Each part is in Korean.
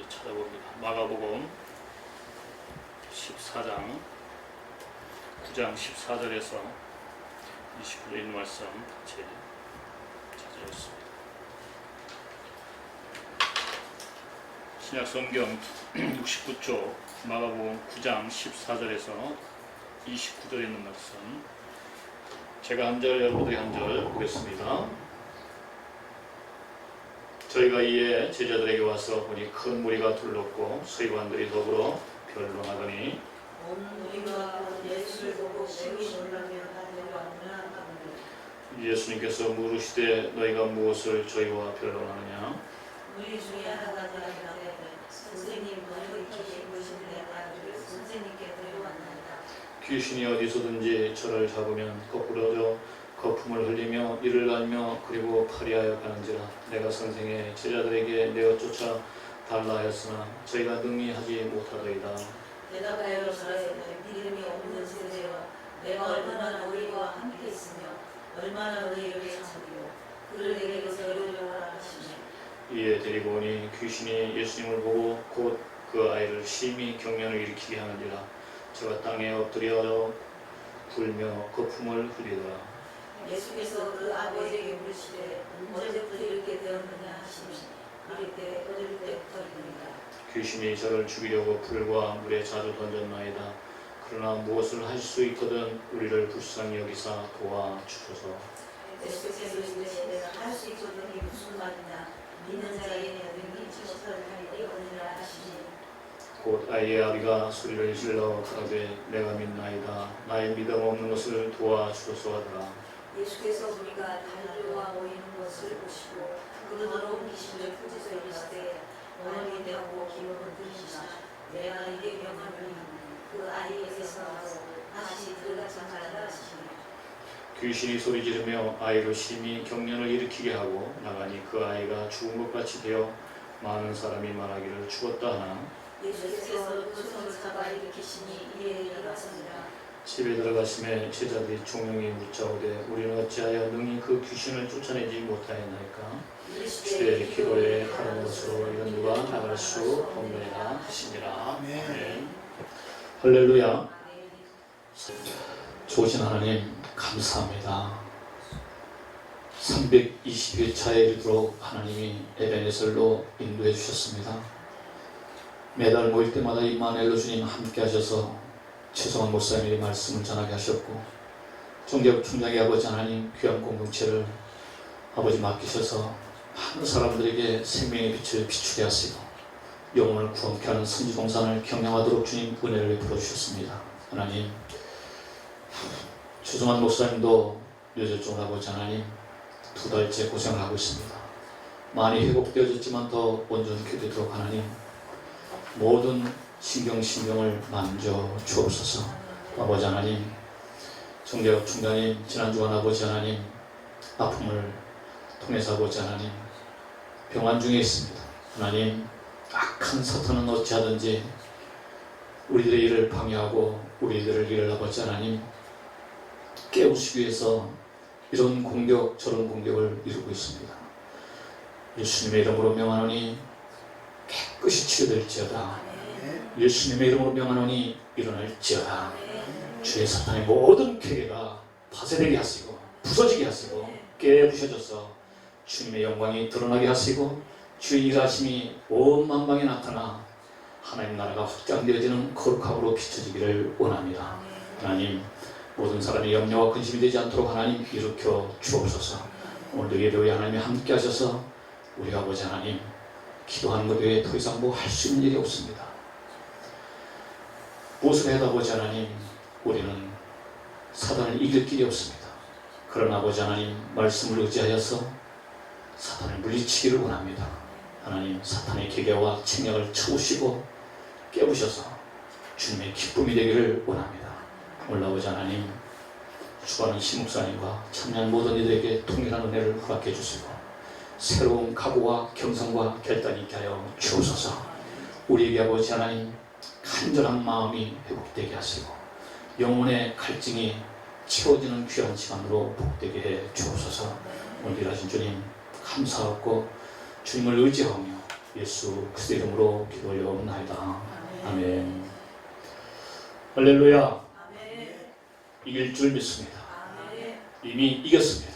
찾아봅니다. 마가복음 14장 9장 14절에서 29절에 있는 말씀 같이 찾아보겠습니다. 신약성경 69쪽 마가복음 9장 14절에서 29절에 있는 말씀, 제가 한 절 여러분들이 한 절 보겠습니다. 저희가 이에 제자들에게 와서 보니 큰 무리가 둘렀고 서기관들이 더불어 변론하더니 온 무리가 예수를 보고 심히 놀라며 달려왔느냐 하거늘 예수님께서 물으시되 너희가 무엇을 저희와 변론하느냐? 무리 중에 하나가 대답하되 선생님 너희 계신 것인데 아들을 선생님께 데려왔나이다. 귀신이 어디서든지 저를 잡으면 거꾸러져 거품을 흘리며 이를 갈며 그리고 파리하여 가는지라. 내가 선생의 제자들에게 내어 쫓아 달라 하였으나 저희가 능히 하지 못하더이다. 대답하여 가라사대 믿음이 없는 세대여 내가 얼마나 너희와 함께 있으며 얼마나 너희를 참으리요 그를 내게로 데려오라 하시니 이에 데리고 오니 귀신이 예수님을 보고 곧 그 아이를 심히 경련을 일으키게 하는지라. 저가 땅에 엎드려 굴며 거품을 흘리더라. 예수께서 그 아버지에게 물으시되 언제부터 이렇게 되었느냐 하시니 이르되 어릴 때부터입니다. 귀신이 저를 죽이려고 불과 물에 자주 던졌나이다. 그러나 무엇을 할 수 있거든 우리를 불쌍히 여기사 도와주소서. 예수께서 이르시되 할 수 있거든 이 무슨 말이냐 믿는 자에게 능히 지시를 하리니 어느냐 하시니 곧 아이의 아비가 소리를 질러 가되 내가 믿나이다. 나의 믿음 없는 것을 도와주소서 하더라. 예수께서 우리가 달려와 모이는 것을 보시고 그더러운 귀신을 꾸짖어 이르시되 너는 믿음하고 기운을 들이시나 내가 이게 명하노니 그 아이에게서 나서 다시 들어가지 말라 하시니 귀신이 소리 지르며 아이로 심히 경련을 일으키게 하고 나가니 그 아이가 죽은 것 같이 되어 많은 사람이 말하기를 죽었다 하나 예수께서 그 손을 잡아 일으키시니 이에 일어나서니라. 집에 들어가심에 제자들이 종용이 묻자오되 우리는 어찌하여 능히 그 귀신을 쫓아내지 못하였나이까? 주의 기도에 하는 것으로 이런 누가 나갈 수 없느니라 하시니라. 아멘. 할렐루야. 좋으신 하나님 감사합니다. 320회차에 이르도록 하나님이 에베네셀로 인도해 주셨습니다. 매달 모일 때마다 임마누엘 주님 함께 하셔서 최성환 목사님의 말씀을 전하게 하셨고 종교 총장의 아버지 하나님 귀한 공동체를 아버지 맡기셔서 많은 사람들에게 생명의 빛을 비추게 하시고 영혼을 구원케 하는 선지동산을 경영하도록 주님 은혜를 베풀어 주셨습니다. 하나님 최성환 목사님도 뇌졸중 아버지 하나님 2달째 고생을 하고 있습니다. 많이 회복되어졌지만 더 온전케 되도록 하나님 모든 신경을 만져 주옵소서. 아버지 하나님, 정대혁 총장님, 지난주간 아버지 하나님 아픔을 통해서 아버지 하나님 병환 중에 있습니다. 하나님 악한 사탄은 어찌하든지 우리들의 일을 방해하고 우리들의 일을 아버지 하나님 깨우시기 위해서 이런 공격 저런 공격을 이루고 있습니다. 예수님의 이름으로 명하노니 깨끗이 치료될지어다. 예수님의 이름으로 명하노니 일어날지어다. 주의 사탄의 모든 계계가 파쇄되게 하시고 부서지게 하시고 깨부셔져서 주님의 영광이 드러나게 하시고 주의 일하심이 온 만방에 나타나 하나님 나라가 확장되어지는 거룩함으로 비춰지기를 원합니다. 하나님 모든 사람의 염려와 근심이 되지 않도록 하나님 일으켜 주옵소서. 오늘도 예배에 하나님이 함께 하셔서 우리 아버지 하나님 기도하는 것 외에 더 이상 뭐 할 수 있는 일이 없습니다. 무엇을 해도 아버지 하나님 우리는 사단을 이길 길이 없습니다. 그러나 아버지 하나님 말씀을 의지하여서 사단을 물리치기를 원합니다. 하나님 사탄의 계계와 책략을 쳐오시고 깨부셔서 주님의 기쁨이 되기를 원합니다. 오늘 아버지 하나님 주관하는 심목사님과 참여한 모든 이들에게 통일한 은혜를 허락해 주시고 새로운 각오와 경성과 결단이 있게 하여 주옵소서. 우리에게 아버지 하나님 간절한 마음이 회복되게 하시고 영혼의 갈증이 채워지는 귀한 시간으로 복되게 해 주옵소서. 오늘 일하신 주님 감사하고 주님을 의지하며 예수 그리스도 이름으로 기도 올려옵나이다. 아멘. 할렐루야. 이길 줄 믿습니다. 이미 이겼습니다.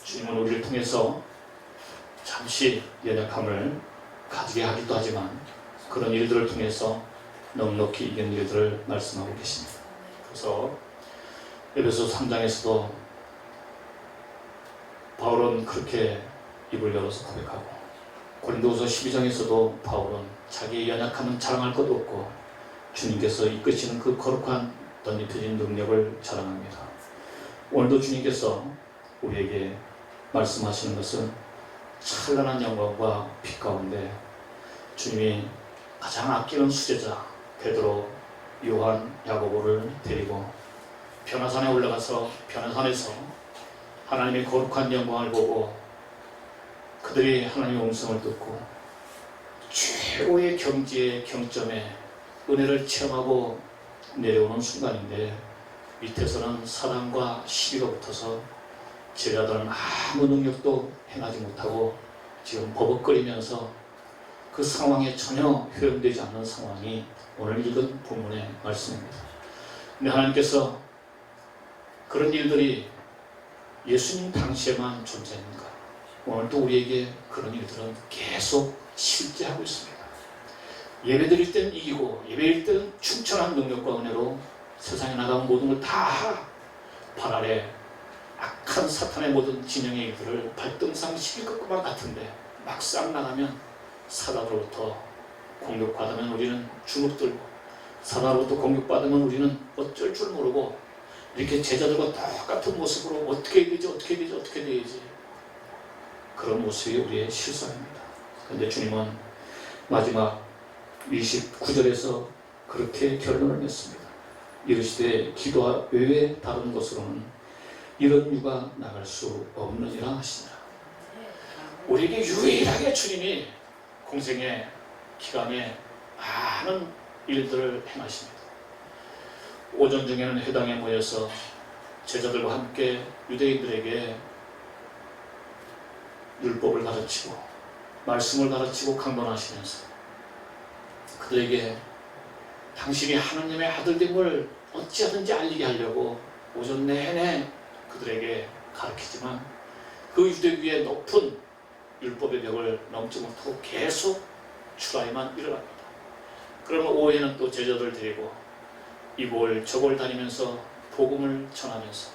주님은 우리를 통해서 잠시 연약함을 가지게 하기도 하지만 그런 일들을 통해서 넉넉히 이긴 일들을 말씀하고 계십니다. 그래서 에베소 3장에서도 바울은 그렇게 입을 열어서 고백하고, 고린도후서 12장에서도 바울은 자기의 연약함은 자랑할 것도 없고 주님께서 이끄시는 그 거룩한 덧입혀진 능력을 자랑합니다. 오늘도 주님께서 우리에게 말씀하시는 것은 찬란한 영광과 빛 가운데 주님이 가장 아끼는 수제자 베드로, 요한, 야고보를 데리고 변화산에 올라가서 변화산에서 하나님의 거룩한 영광을 보고 그들이 하나님의 음성을 듣고 최고의 경지의 경점에 은혜를 체험하고 내려오는 순간인데, 밑에서는 사단과 시비가 붙어서 제자들은 아무 능력도 행하지 못하고 지금 버벅거리면서 그 상황에 전혀 효용되지 않는 상황이 오늘 읽은 본문의 말씀입니다. 근데 하나님께서 그런 일들이 예수님 당시에만 존재합니까? 오늘도 우리에게 그런 일들은 계속 실제하고 있습니다. 예배드릴 때는 이기고 예배일 때는 충천한 능력과 은혜로 세상에 나가는 모든 걸 다 발 아래 악한 사탄의 모든 진영의 일들을 발등상 시킬 것만 같은데, 막상 나가면 사단으로부터 공격받으면 우리는 주눅들고, 사단으로부터 공격받으면 우리는 어쩔 줄 모르고 이렇게 제자들과 똑같은 모습으로 어떻게 해야 되지 어떻게 해야 되지 어떻게 해야 되지, 그런 모습이 우리의 실상입니다. 그런데 주님은 마지막 29절에서 그렇게 결론을 냈습니다. 이르시되 기도와 외에 다른 것으로는 이런 유가 나갈 수 없느니라 하시니라. 우리에게 유일하게 주님이 공생의 기간에 많은 일들을 행하십니다. 오전 중에는 회당에 모여서 제자들과 함께 유대인들에게 율법을 가르치고 말씀을 가르치고 강론하시면서 그들에게 당신이 하나님의 아들됨을 어찌하든지 알리게 하려고 오전 내내 그들에게 가르치지만 그 유대 위에 높은 율법의 벽을 넘지 못하고 계속 추라이만 일어납니다. 그러면 오후에는 또 제자들 데리고 이곳 저곳 다니면서 복음을 전하면서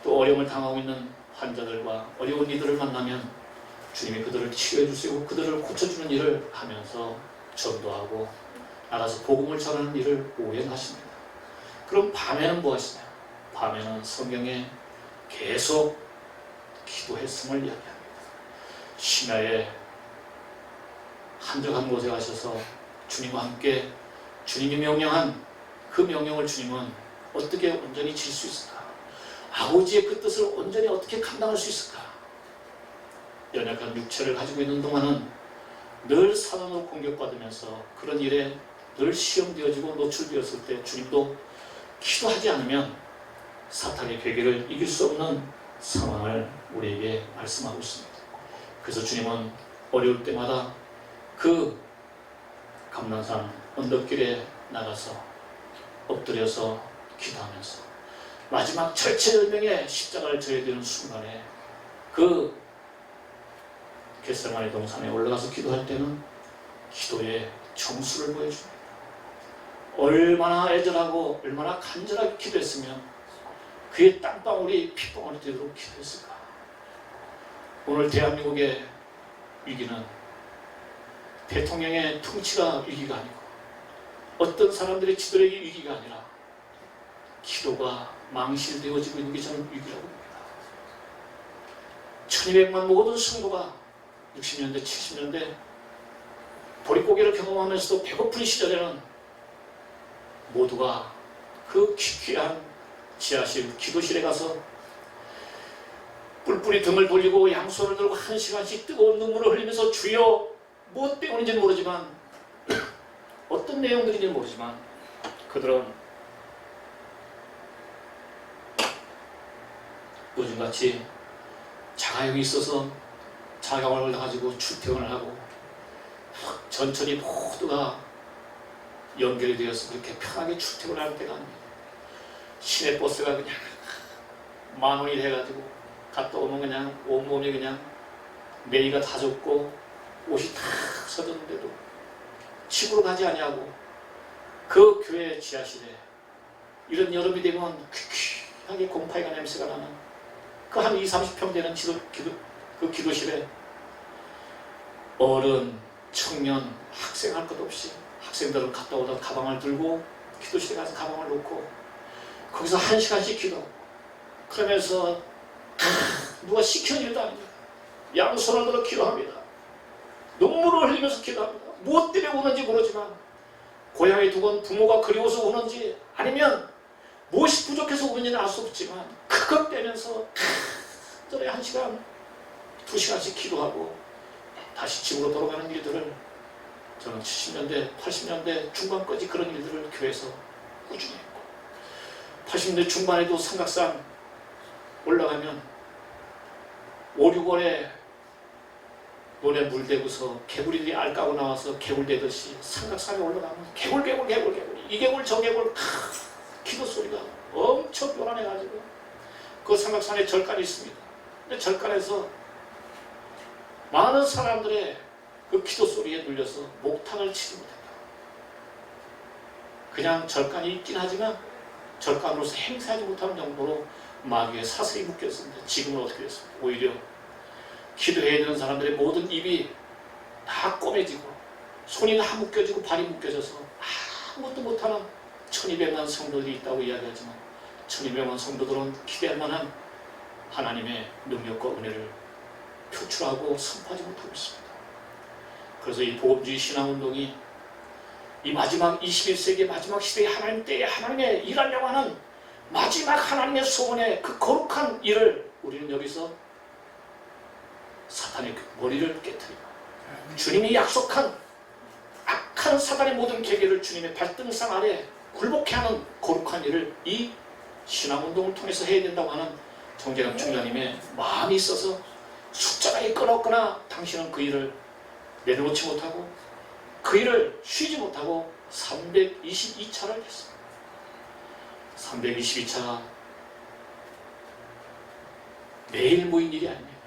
또 어려움을 당하고 있는 환자들과 어려운 이들을 만나면 주님이 그들을 치료해 주시고 그들을 고쳐주는 일을 하면서 전도하고 나가서 복음을 전하는 일을 오후에 하십니다. 그럼 밤에는 뭐 하시냐? 밤에는 성경에 계속 기도했음을 이야기합니다. 심야에 한적한 곳에 가셔서 주님과 함께 주님이 명령한 그 명령을 주님은 어떻게 온전히 질 수 있을까? 아버지의 그 뜻을 온전히 어떻게 감당할 수 있을까? 연약한 육체를 가지고 있는 동안은 늘 사단으로 공격받으면서 그런 일에 늘 시험되어지고 노출되었을 때 주님도 기도하지 않으면 사탄의 괴계를 이길 수 없는 상황을 우리에게 말씀하고 있습니다. 그래서 주님은 어려울 때마다 그 감난산 언덕길에 나가서 엎드려서 기도하면서 마지막 절체절명의 십자가를 져야 되는 순간에 그 겟세마네 동산에 올라가서 기도할 때는 기도의 정수를 보여줍니다. 얼마나 애절하고 얼마나 간절하게 기도했으면 그의 땀방울이 핏방울이 되도록 기도했을까. 오늘 대한민국의 위기는 대통령의 통치가 위기가 아니고 어떤 사람들의 지도력이 위기가 아니라 기도가 망실되어지고 있는 게 저는 위기라고 봅니다. 1200만 모든 성도가 60년대 70년대 보릿고개를 경험하면서도 배고픈 시절에는 모두가 그 귀한 지하실 기도실에 가서 뿔뿔이 등을 돌리고 양손을 들고 1시간씩 뜨거운 눈물을 흘리면서 주여 무엇 때문인지는 모르지만 어떤 내용들인지는 모르지만 그들은 요즘같이 자가용이 있어서 자가용을 가지고 출퇴근을 하고 천천히 모두가 연결이 되어서 그렇게 편하게 출퇴근하는 때가 아닙니다. 시내버스가 그냥 10,000원이 돼가지고 갔다 오면 그냥 온몸이 그냥 매이가 다 젖고 옷이 다 젖었는데도 집으로 가지 아니하고 그 교회 지하실에 이런 여름이 되면 퀴퀴하게 곰팡이가 냄새가 나는 그 한 20-30평 되는 그 기도실에 어른, 청년, 학생 할 것 없이 학생들은 갔다 오다 가방을 들고 기도실에 가서 가방을 놓고 거기서 1시간씩 기도하고 그러면서 누가 시키는 일도 아닙니다. 양손을 들어 기도합니다. 눈물을 흘리면서 기도합니다. 무엇 때문에 우는지 모르지만 고향에 두건 부모가 그리워서 우는지 아니면 무엇이 부족해서 우는지는 알 수 없지만 그것 빼면서 간절히 1시간, 2시간씩 기도하고 다시 집으로 돌아가는 일들을 저는 70년대, 80년대 중반까지 그런 일들을 교회에서 꾸준히 했고 80년대 중반에도 삼각산 올라가면 5, 6월에 논에 물 대고서 개구리들이 알 까고 나와서 개굴 대듯이 삼각산에 올라가면 개굴 이 개굴 저 개굴 기도 소리가 엄청 요란해가지고 그 삼각산에 절간이 있습니다. 근데 절간에서 많은 사람들의 그 기도 소리에 눌려서 목탁을 치지 못했다. 그냥 절간이 있긴 하지만 절간으로서 행사하지 못하는 정도로 마귀에 사슬이 묶였습니다. 지금은 어떻게 됐습니까? 오히려 기도해야 되는 사람들의 모든 입이 다 꼬매지고 손이 다 묶여지고 발이 묶여져서 아무것도 못하는 1200만 성도들이 있다고 이야기하지만 1200만 성도들은 기대할 만한 하나님의 능력과 은혜를 표출하고 선포하지 못하고 있습니다. 그래서 이 복음주의 신앙운동이 이 마지막 21세기의 마지막 시대의 하나님 때에 하나님의 일하려고 하는 마지막 하나님의 소원의 그 거룩한 일을 우리는 여기서 사탄의 머리를 깨트리고 주님이 약속한 악한 사단의 모든 계계를 주님의 발등상 아래 굴복해 하는 거룩한 일을 이 신앙운동을 통해서 해야 된다고 하는 정재남 총장님의 마음이 있어서 숫자가 이끌었거나 당신은 그 일을 내려놓지 못하고 그 일을 쉬지 못하고 322차를 했습니다. 322차가 매일 모인 일이 아닙니다.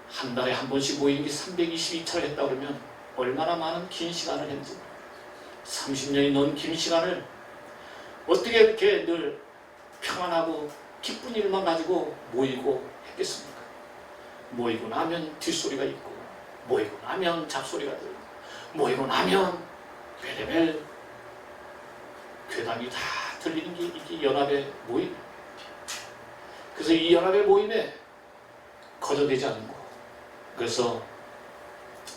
한 달에 한 번씩 모이는 게 322차를 했다 그러면 얼마나 많은 긴 시간을 했는지 30년이 넘은 긴 시간을 어떻게 이렇게 늘 평안하고 기쁜 일만 가지고 모이고 했겠습니까? 모이고 나면 뒷소리가 있고 모이고 나면 잡소리가 들고 모이고 나면 베레벨 괴담이 다 들리는 게 이게 연합의 모임. 그래서 이 연합의 모임에 거저되지 않는 거. 그래서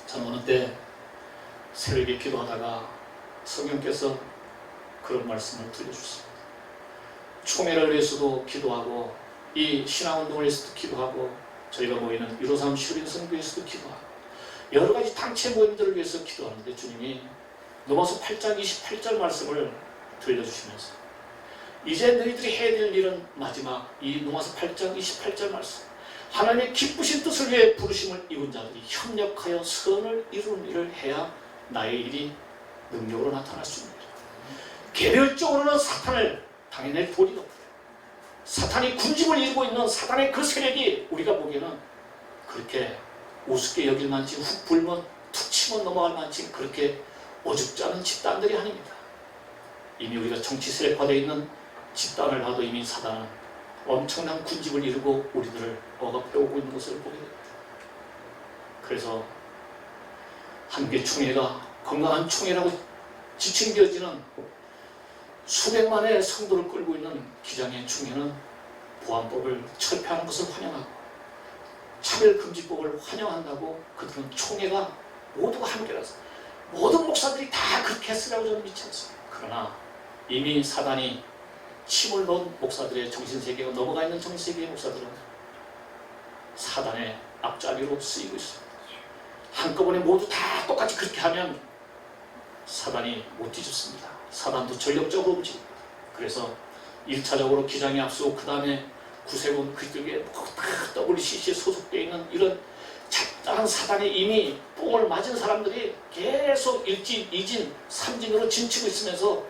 저는 어느 때 새벽에 기도하다가 성령께서 그런 말씀을 들려주셨습니다. 총회를 위해서도 기도하고 이 신앙운동을 위해서도 기도하고 저희가 모이는 153 슈린성교에서도 기도하고 여러 가지 단체 모임들을 위해서 기도하는데 주님이 로마서 8장 28절 말씀을 들려주시면서 이제 너희들이 해야 될 일은 마지막 이 로마서 8장 28절 말씀 하나님의 기쁘신 뜻을 위해 부르심을 입은 자들이 협력하여 선을 이루는 일을 해야 나의 일이 능력으로 나타날 수 있습니다. 개별적으로는 사탄을 당해낼 도리가 없어요. 사탄이 군집을 이루고 있는 사탄의 그 세력이 우리가 보기에는 그렇게 우습게 여길 만치 훅 불면 툭 치면 넘어갈 만치 그렇게 어줍지 않은 집단들이 아닙니다. 이미 우리가 정치 세력화되어 있는 집단을 봐도 이미 사단은 엄청난 군집을 이루고 우리들을 억압해오고 있는 것을 보게 됩니다. 그래서 한국의 총회가 건강한 총회라고 지칭되어지는 수백만의 성도를 끌고 있는 기장의 총회는 보안법을 철폐하는 것을 환영하고 차별금지법을 환영한다고 그들은 총회가 모두가 함께라서 모든 목사들이 다 그렇게 했으라고 저는 믿지 않습니다. 그러나 이미 사단이 침을 넣은 목사들의 정신세계가 넘어가 있는 정신세계의 목사들은 사단의 앞잡이로 쓰이고 있습니다. 한꺼번에 모두 다 똑같이 그렇게 하면 사단이 못 뒤집습니다. 사단도 전력적으로 움직입니다. 그래서 1차적으로 기장이 앞서고 그 다음에 구세군 그쪽에 다 WCC에 소속되어 있는 이런 잡다한 사단이 이미 뽕을 맞은 사람들이 계속 일진, 이진, 삼진으로 진치고 있으면서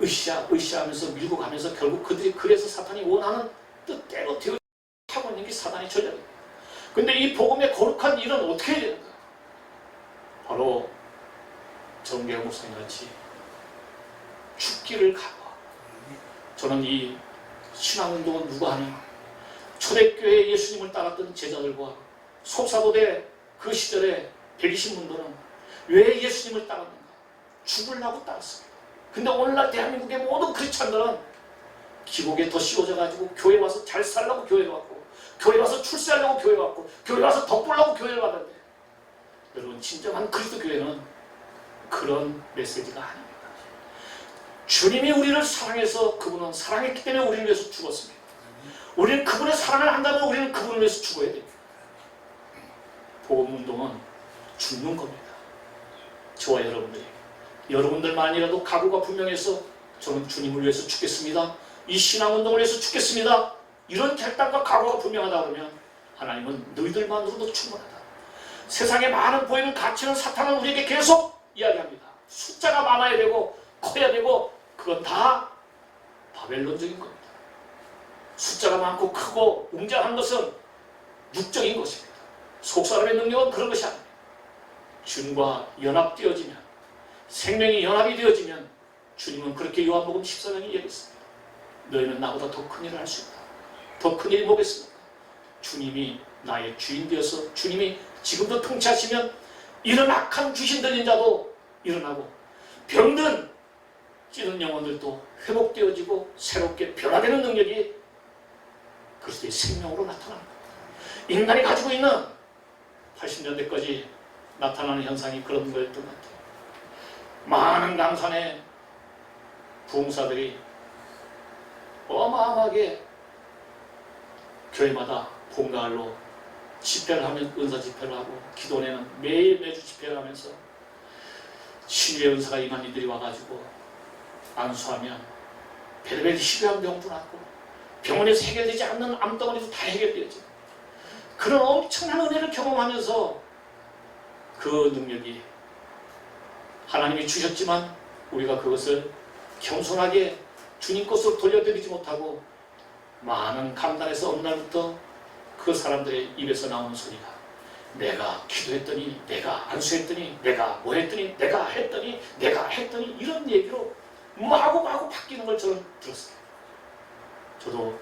으쌰으쌰하면서 밀고 가면서 결국 그들이 그래서 사탄이 원하는 뜻대로 되어 하고 있는 게 사단의 전략입니다. 근데 이 복음의 거룩한 일은 어떻게 해야 되는가? 바로 정계영 목사님 같이 죽기를 각오하고, 저는 이 신앙운동은 누가 하냐? 초대교회 예수님을 따랐던 제자들과 속사도대 그 시절에 120문도는 왜 예수님을 따랐는가? 죽으려고 따랐습니다. 근데 오늘날 대한민국의 모든 크리스찬들은 기복에 더 씌워져가지고 교회 와서 잘 살려고 교회에 왔고, 교회 와서 출세하려고 교회에 왔고, 교회 와서 덕 보려고 교회를 왔는데, 여러분 진정한 그리스도 교회는 그런 메시지가 아닙니다. 주님이 우리를 사랑해서 그분은 사랑했기 때문에 우리를 위해서 죽었습니다. 우리는 그분의 사랑을 한다면 우리는 그분을 위해서 죽어야 됩니다. 복음운동은 죽는 겁니다. 저와 여러분들만이라도 각오가 분명해서 저는 주님을 위해서 죽겠습니다, 이 신앙운동을 위해서 죽겠습니다, 이런 결단과 각오가 분명하다 그러면 하나님은 너희들만으로도 충분하다. 세상에 많은 보이는 가치는 사탄은 우리에게 계속 이야기합니다. 숫자가 많아야 되고 커야 되고, 그건 다 바벨론적인 겁니다. 숫자가 많고 크고 웅장한 것은 육적인 것입니다. 속사람의 능력은 그런 것이 아닙니다. 주님과 연합되어지면, 생명이 연합이 되어지면 주님은 그렇게 요한복음 14장에 이야기했습니다. 너희는 나보다 더 큰 일을 할 수 있다. 더 큰 일이 뭐겠습니까? 주님이 나의 주인 되어서 주님이 지금도 통치하시면 이런 악한 귀신 들린 자도 일어나고, 병든 찌는 영혼들도 회복되어지고 새롭게 변화되는 능력이 그리스도의 생명으로 나타납니다. 인간이 가지고 있는 80년대까지 나타나는 현상이 그런 거였던 것 같아요. 많은 강산의 부흥사들이 어마어마하게 교회마다 봄가을로 집회를 하면, 은사 집회를 하고, 기도내는 매주 집회를 하면서 신유의 은사가 임한 이들이 와가지고 안수하면 베르베르 시류한 병도 낫고, 병원에서 해결되지 않는 암덩어리도 다 해결되어져. 그런 엄청난 은혜를 경험하면서 그 능력이 하나님이 주셨지만 우리가 그것을 겸손하게 주님 것으로 돌려드리지 못하고, 많은 감단에서 어느 날부터 그 사람들의 입에서 나오는 소리가 내가 기도했더니, 내가 안수했더니, 내가 뭐 했더니, 내가 했더니 이런 얘기로 마구마구 바뀌는 걸 저는 들었어요. 저도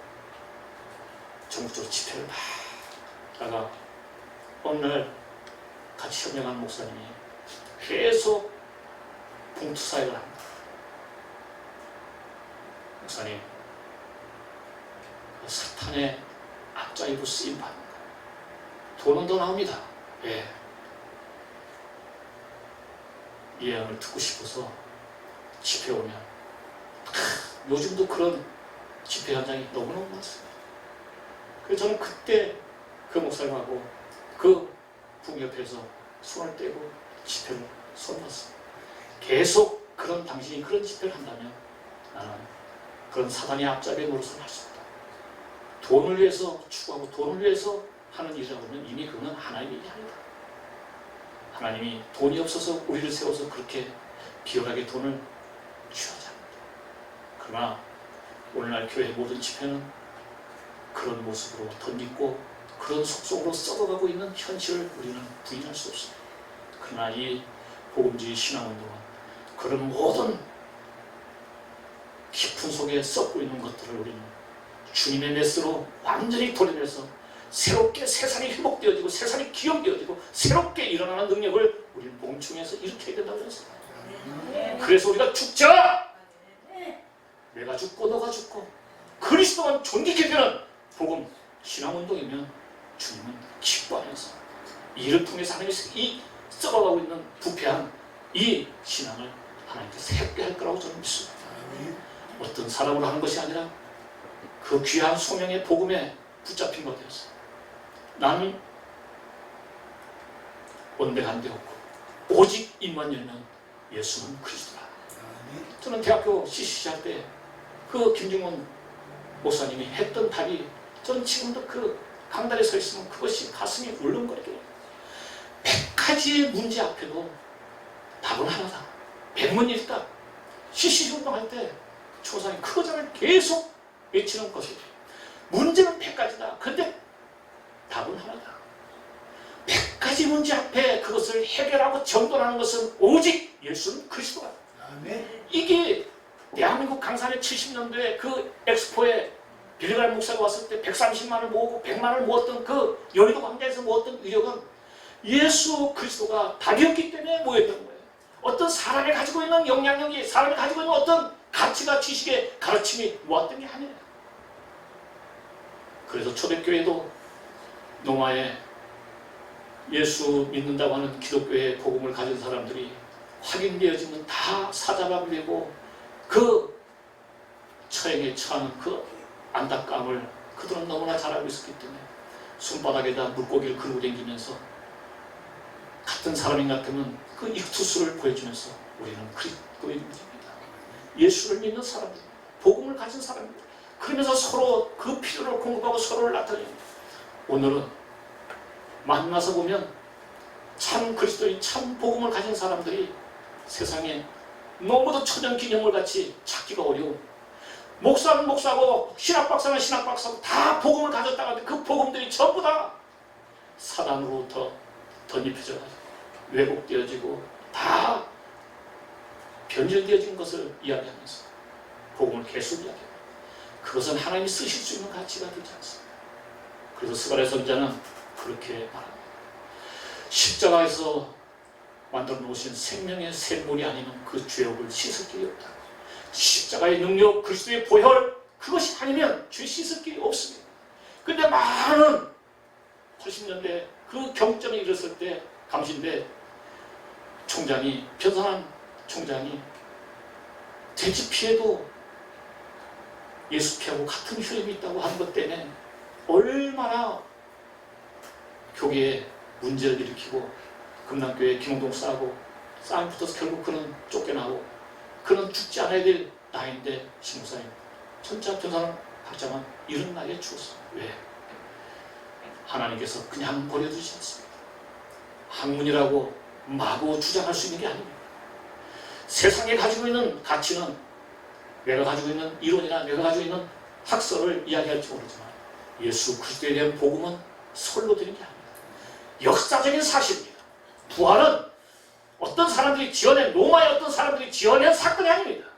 전국적으로 집회를 막 하다가 어느 날 같이 협력하는 목사님이 계속 봉투사역을 합니다. 목사님, 사탄의 앞자리로 쓰임받는다. 돈은 더 나옵니다. 예. 이 예언을 듣고 싶어서 집회 오면, 요즘도 그런 집회 현장이 너무너무 많습니다. 그래서 저는 그때 그 목사님하고 그 북옆에서 손을 떼고 집회를 손봤습니다. 계속 당신이 그런 집회를 한다면 나는 그런 사단의 앞잡이의 노릇을 할 수 없다. 돈을 위해서 추구하고 돈을 위해서 하는 일이라고 하면 이미 그거는 하나님의 일이 아니다. 하나님이 돈이 없어서 우리를 세워서 그렇게 비열하게 돈을 취하지 않는다. 그러나 오늘날 교회 모든 집회는 그런 모습으로 덧입고 그런 속성으로 썩어가고 있는 현실을 우리는 부인할 수 없습니다. 그러나 이 복음주의 신앙운동은 그런 모든 깊은 속에 썩고 있는 것들을 우리는 주님의 메스로 완전히 돌려내서 새롭게 세상이 회복되어지고 세상이 기억되어지고 새롭게 일어나는 능력을 우리는 몽충해서 일으켜야 된다고 했습니다. 그래서 우리가 죽자! 내가 죽고 너가 죽고 그리스도만 존귀케 되는 복음 신앙운동이면 주님은 기뻐하면서 이를 통해서 하나님이 이 썩어가고 있는 부패한 이 신앙을 하나님께서 새롭게 할 거라고 저는 믿습니다. 어떤 사람으로 하는 것이 아니라 그 귀한 소명의 복음에 붙잡힌 것 되었어요. 나는 원대한 데 없고 오직 입만 열면 예수는 그리스도라. 저는 대학교 CCC 할 때 그 김중원 목사님이 했던 답이 저는 지금도 그 강단에 서 있으면 그것이 가슴이 울렁거리게 됩니다. 100가지의 문제 앞에도 답은 하나다. 백문일답. 시시운동할 때 초상이 크거장을 계속 외치는 것이죠. 문제는 100가지다. 그런데 답은 하나다. 100가지 문제 앞에 그것을 해결하고 정돈하는 것은 오직 예수는 그리스도다. 이게 대한민국 강산의 70년도에 그 엑스포에 빌리그람 목사가 왔을 때 130만을 모으고 100만을 모았던 그 여의도 광장에서 모았던 위력은 예수 그리스도가 답이었기 때문에 모였던 거예요. 어떤 사람이 가지고 있는 영향력이, 사람이 가지고 있는 어떤 가치가, 지식의 가르침이 모았던 게 아니에요. 그래서 초대교회도 노마에 예수 믿는다고 하는 기독교의 복음을 가진 사람들이 확인되어지면 다 사자밥되고 그 처형에 처하는 그 안타까움을 그들은 너무나 잘 알고 있었기 때문에 손바닥에다 물고기를 그르고 다니면서 같은 사람인 같으면 그 익투스를 보여주면서 우리는 그리스도인입니다. 예수를 믿는 사람들, 복음을 가진 사람들, 그러면서 서로 그 필요를 공급하고 서로를 나타냅니다. 오늘은 만나서 보면 참 그리스도인, 참 복음을 가진 사람들이 세상에 너무도 천연기념물같이 찾기가 어려운, 목사는 목사고 신학박사는 신학박사고 다 복음을 가졌다가 그 복음들이 전부 다 사단으로부터 덧입혀져가지고 왜곡되어지고 다 변질되어진 것을 이야기하면서 복음을 계속 이야기합니다. 그것은 하나님이 쓰실 수 있는 가치가 되지 않습니다. 그래서 스가랴 선지자는 그렇게 말합니다. 십자가에서 만들어 놓으신 생명의 샘물이 아니면 그 죄업을 씻을 길이 없다. 십자가의 능력, 그리스도의 보혈, 그것이 아니면 죄 씻을 길이 없습니다. 근데 많은 80년대 그 경점에 이르렀을 때 감신대 총장이, 변선한 총장이 돼지 피해도 예수 피하고 같은 효임이 있다고 하는 것 때문에 얼마나 교계에 문제를 일으키고 금남교회 김홍동 싸고 싸움 붙어서 결국 그는 쫓겨나고 그는 죽지 않아야 될 나이인데 신무사님 천자 변선한 박자만 이런 나이에 죽었어. 왜? 하나님께서 그냥 버려두지 않습니다. 학문이라고 마구 주장할 수 있는 게 아닙니다. 세상에 가지고 있는 가치는 내가 가지고 있는 이론이나 내가 가지고 있는 학설을 이야기할지 모르지만 예수 그리스도에 대한 복음은 설로 되는 게 아닙니다. 역사적인 사실입니다. 부활은 어떤 사람들이 지어낸, 로마의 어떤 사람들이 지어낸 사건이 아닙니다.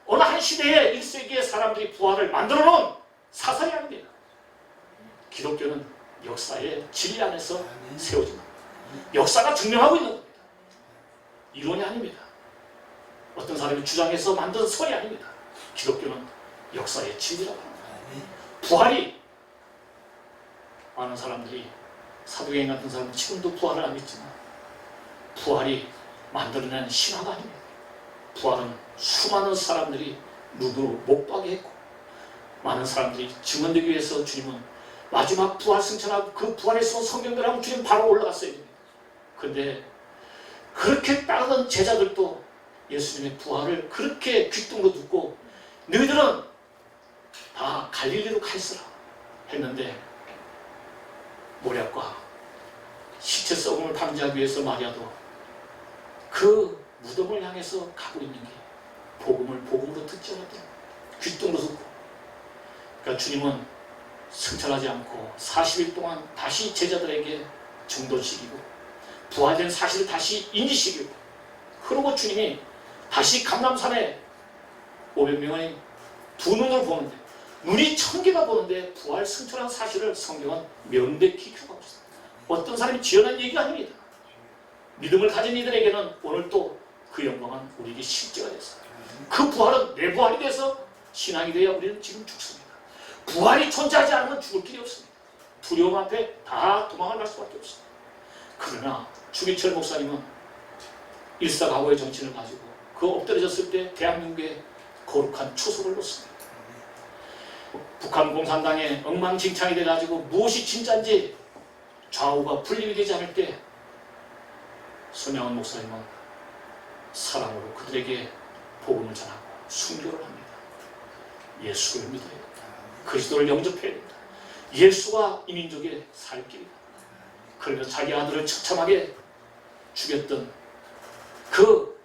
어느 한 시대에 1세기의 사람들이 부활을 만들어 놓은 사상이 아닙니다. 기독교는 역사의 진리 안에서 세워집니다. 역사가 증명하고 있는 겁니다. 이론이 아닙니다. 어떤 사람이 주장해서 만든 설이 아닙니다. 기독교는 역사의 진리라고 합니다. 부활이, 많은 사람들이 사도행전 같은 사람은 지금도 부활을 안 믿지만 부활이 만들어낸 신화가 아닙니다. 부활은 수많은 사람들이 눈으로 못 보게 했고 많은 사람들이 증언되기 위해서 주님은 마지막 부활 승천하고 그 부활에서 성경들하고 주님 바로 올라갔어야 됩니다. 그런데 그렇게 따르던 제자들도 예수님의 부활을 그렇게 귓등으로 듣고 너희들은 다 갈릴리로 가있으라 했는데 모략과 시체 썩음을 방지하기 위해서 마리아도 그 무덤을 향해서 가고 있는 게 복음을 복음으로 듣지 않았다. 귓등으로 듣고. 그러니까 주님은 승천하지 않고 40일 동안 다시 제자들에게 정도시키고 부활된 사실을 다시 인지시키고 그러고 주님이 다시 감람산에 500명의 두 눈으로 보는데 눈이 1000개가 보는데 부활 승천한 사실을 성경은 명백히 규정하고 있습니다. 어떤 사람이 지어낸 얘기가 아닙니다. 믿음을 가진 이들에게는 오늘 또 그 영광은 우리에게 실제가 됐어요. 그 부활은 내 부활이 돼서 신앙이 되어야 우리는 지금 죽습니다. 부활이 존재하지 않으면 죽을 길이 없습니다. 두려움 앞에 다 도망을 갈 수밖에 없습니다. 그러나 주기철 목사님은 일사각오의 정신을 가지고 그 엎드려졌을 때 대한민국의 거룩한 초석을 놓습니다. 북한 공산당에 엉망진창이 돼가지고 무엇이 진짜인지 좌우가 분립이 되지 않을 때 손양원 목사님은 사랑으로 그들에게 복음을 전하고 순교를 합니다. 예수를 믿어야 됩니다. 그리스도를 영접해야 됩니다. 예수가 이 민족의 살 길이다. 그러면서 자기 아들을 처참하게 죽였던 그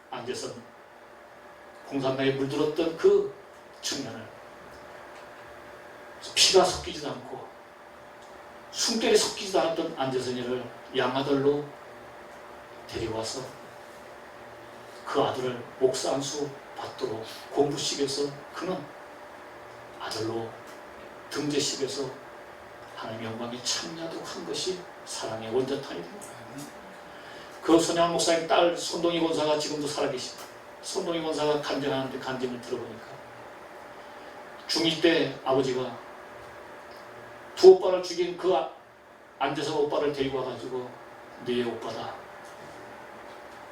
안재선 공산당에 물들었던 그 청년을 피가 섞이지도 않고 숨결이 섞이지도 않았던 안재선이를 양아들로 데려와서 그 아들을 목사 안수 받도록 공부식에서 그는 아들로 등재식에서 하나님의 영광에 참여하도록 한 것이 사랑의 원자탄이 됩니다. 그 손양원 목사님 딸 손동희 권사가 지금도 살아계십니다. 손동희 권사가 간증하는데 간증을 들어보니까 중2 때 아버지가 두 오빠를 죽인 그 안재선 오빠를 데리고 와가지고 네 오빠다.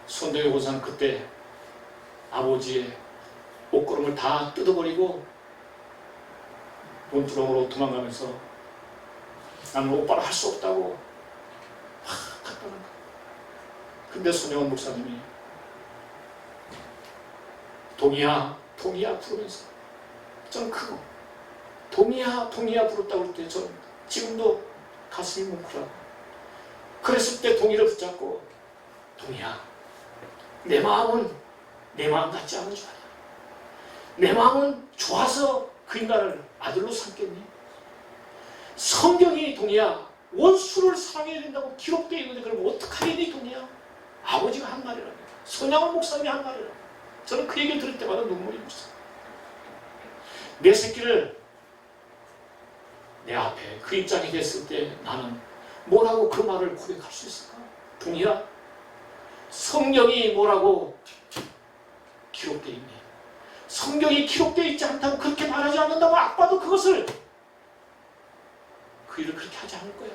손동희 권사는 그때 아버지의 옷걸음을 다 뜯어버리고 논두렁으로 도망가면서 나는 오빠를 할 수 없다고 막 갔다는 거야. 근데 손영원 목사님이 동이야 동이야 부르면서 저는 그거 동이야 동이야 부르다고 그럴 때 저는 지금도 가슴이 뭉클하고 그랬을 때 동이를 붙잡고 동이야 내 마음은 내 마음 같지 않은 줄 알아. 내 마음은 좋아서 그 인간을 아들로 삼겠니? 성경이 동이야 원수를 사랑해야 된다고 기록되어 있는데 그럼 어떡하겠니 동이야? 아버지가 한 말이랍니다. 손양원 목사님이 한 말이랍니다. 저는 그 얘기를 들을 때마다 눈물이 묻어요. 내 새끼를 내 앞에 그 입장이 됐을 때 나는 뭐라고 그 말을 고백할 수 있을까? 동이야 성경이 뭐라고 기록되어 있니? 성경이 기록되어 있지 않다고 그렇게 말하지 않는다고 아빠도 그것을 그 일을 그렇게 하지 않을 거야.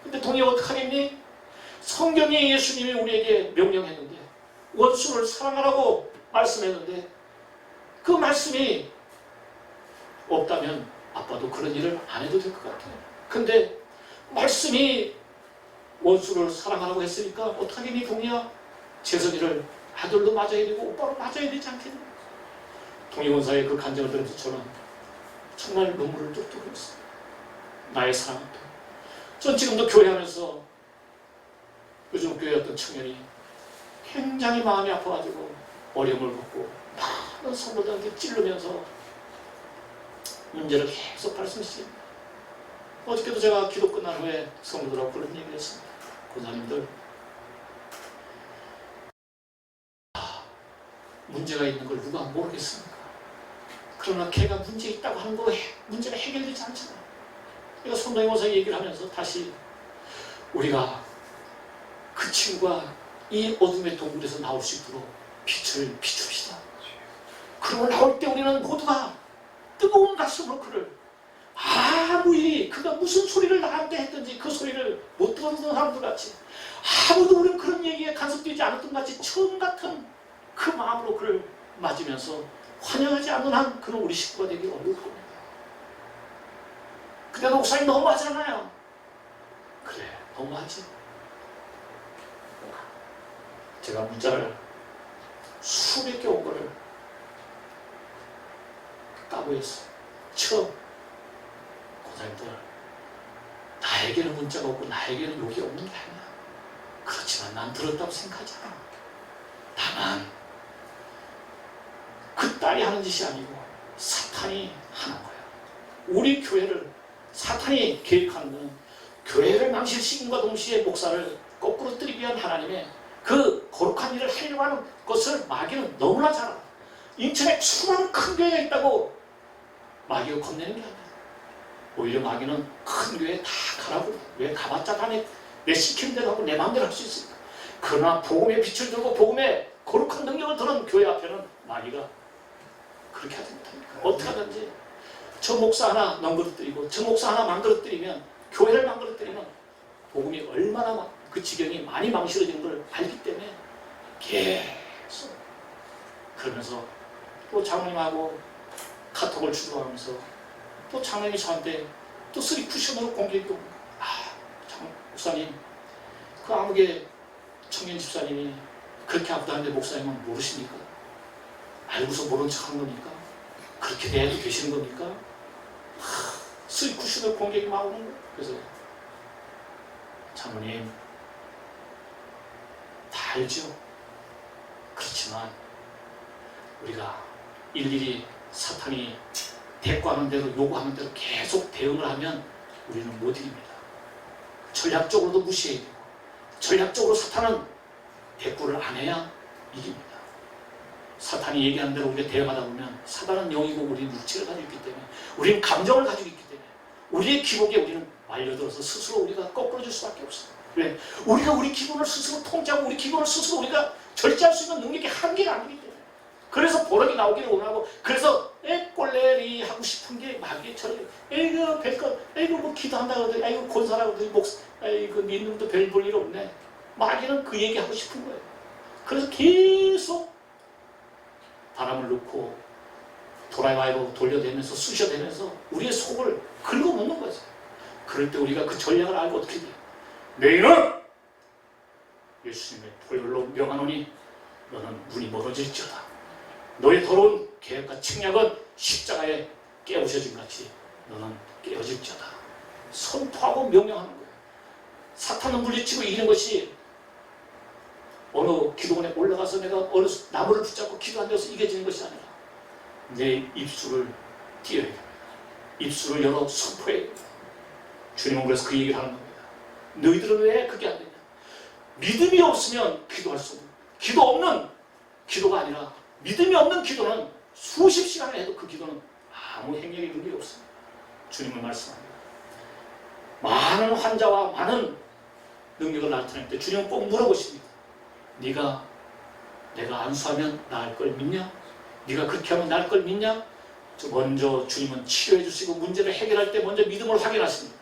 근데 동이야 어떡하겠니? 성경이 예수님이 우리에게 명령했는데 원수를 사랑하라고 말씀했는데 그 말씀이 없다면 아빠도 그런 일을 안 해도 될 것 같아요. 근데 말씀이 원수를 사랑하라고 했으니까 어떡하겠니 동이야? 재선이를 아들로 맞아야 되고 오빠로 맞아야 되지 않겠니? 동의원사의 그 간증을 들으면서 저는 정말 눈물을 뚝뚝 흘렸어요. 나의 사랑한테. 전 지금도 교회하면서 요즘 교회 어떤 청년이 굉장히 마음이 아파가지고 어려움을 겪고 많은 성도들한테 찌르면서 문제를 계속 발생시킵니다. 어저께도 제가 기도 끝난 후에 성도들하고 그런 얘기를 했습니다. 권사님들 문제가 있는 걸 누가 모르겠습니까? 그러나 걔가 문제 있다고 하는 거 문제가 해결되지 않잖아요. 그러니까 손동희 목사님 얘기를 하면서 다시 우리가 그 친구가 이 어둠의 동굴에서 나올 수 있도록 빛을 비춥시다. 그러고 나올 때 우리는 모두가 뜨거운 가슴으로 그를 아무 일이 그가 무슨 소리를 나한테 했든지 그 소리를 못 들었던 사람들 같이 아무도 우리는 그런 얘기에 간섭되지 않았던 같이 처음 같은 그 마음으로 그를 맞으면서 환영하지 않는 한 그는 우리 식구가 되기 어려울 겁니다. 근데도 목사님 너무하잖아요. 그래 너무하지. 제가 문자를 수백 개 온 거를 까고 했어요. 처음 고사님들 나에게는 문자가 없고 나에게는 욕이 없는 게 아니야. 그렇지만 난 들었다고 생각하지 않아. 다만 그 딸이 하는 짓이 아니고 사탄이 하는 거야. 우리 교회를 사탄이 계획하는 것은 교회를 망실시킴과 동시에 목사를 거꾸로 뜨리기 위한 하나님의 그 거룩한 일을 하려고 하는 것을 마귀는 너무나 잘 알아. 인천에 수많은 큰 교회가 있다고 마귀가 겁내는 게 아니야. 오히려 마귀는 큰 교회 다 가라고. 왜 가봤자 다 내 시키는 대로 하고 내 마음대로 할 수 있으니까. 그러나 복음의 빛을 들고 복음의 거룩한 능력을 드는 교회 앞에는 마귀가 그렇게 하지 못합니까? 어떻게 하든지 저 목사 하나 넘그러뜨리고 저 목사 하나 망그러뜨리면 교회를 망그러뜨리면 복음이 얼마나 그 지경이 많이 망설여지는 걸 알기 때문에 계속 그러면서 또 장로님하고 카톡을 주고하면서 또 장로님이 저한테 또 쓰리 쿠션으로 공격이 오고 목사님 그 아무개 청년 집사님이 그렇게 아프다는데 목사님은 모르십니까? 알고서 모른 척한 겁니까? 그렇게 돼야지 되시는 겁니까? 쓰리쿠션의 공격이 막 오는 거예요. 그래서 장모님 다 알죠. 그렇지만 우리가 일일이 사탄이 대꾸하는 대로 요구하는 대로 계속 대응을 하면 우리는 못 이깁니다. 전략적으로도 무시해야 되고 전략적으로 사탄은 대꾸를 안 해야 이깁니다. 사탄이 얘기하는 대로 우리가 대응하다 보면 사탄은 영이고 우리는 육체를 가지고 있기 때문에 우리는 감정을 가지고 있기 때문에 우리의 기복에 우리는 말려들어서 스스로 우리가 거꾸러질 수밖에 없어요. 왜? 우리가 우리 기분을 스스로 통제하고 우리 기분을 스스로 우리가 절제할 수 있는 능력이 한계가 아니기 때문에 그래서 보력이 나오기를 원하고 그래서 꼴레리 하고 싶은 게 마귀처럼 에이그 별것 에이그 뭐 기도한다 그러더니 에이그 권사라고 그러더니 에이그 믿는도 별 볼 일 없네. 마귀는 그 얘기하고 싶은 거예요. 그래서 계속 바람을 넣고 도라이바이로 돌려대면서 쑤셔대면서 우리의 속을 긁어먹는 거죠. 그럴 때 우리가 그 전략을 알고 어떻게 돼요? 너희는 예수님의 보혈로 명하노니 너는 눈이 멀어질지어다. 너의 더러운 계획과 책략은 십자가에 깨우쳐진 같이 너는 깨어질지어다. 선포하고 명령하는 거예요. 사탄을 물리치고 이기는 것이 어느 기도원에 올라가서 내가 어느 나무를 붙잡고 기도한 데서 이겨지는 것이 아니라 내 입술을 띄어야 됩니다. 입술을 열어 선포해야 됩니다. 주님은 그래서 그 얘기를 하는 겁니다. 너희들은 왜 그게 안 되냐? 믿음이 없으면 기도할 수 없는 기도 없는 기도가 아니라 믿음이 없는 기도는 수십 시간을 해도 그 기도는 아무 행력의 능력이 없습니다. 주님은 말씀합니다. 많은 환자와 많은 능력을 나타낼 때 주님은 꼭 물어보십니다. 네가 내가 안수하면 나을 걸 믿냐? 네가 그렇게 하면 나을 걸 믿냐? 먼저 주님은 치료해 주시고 문제를 해결할 때 먼저 믿음을 확인하십니다.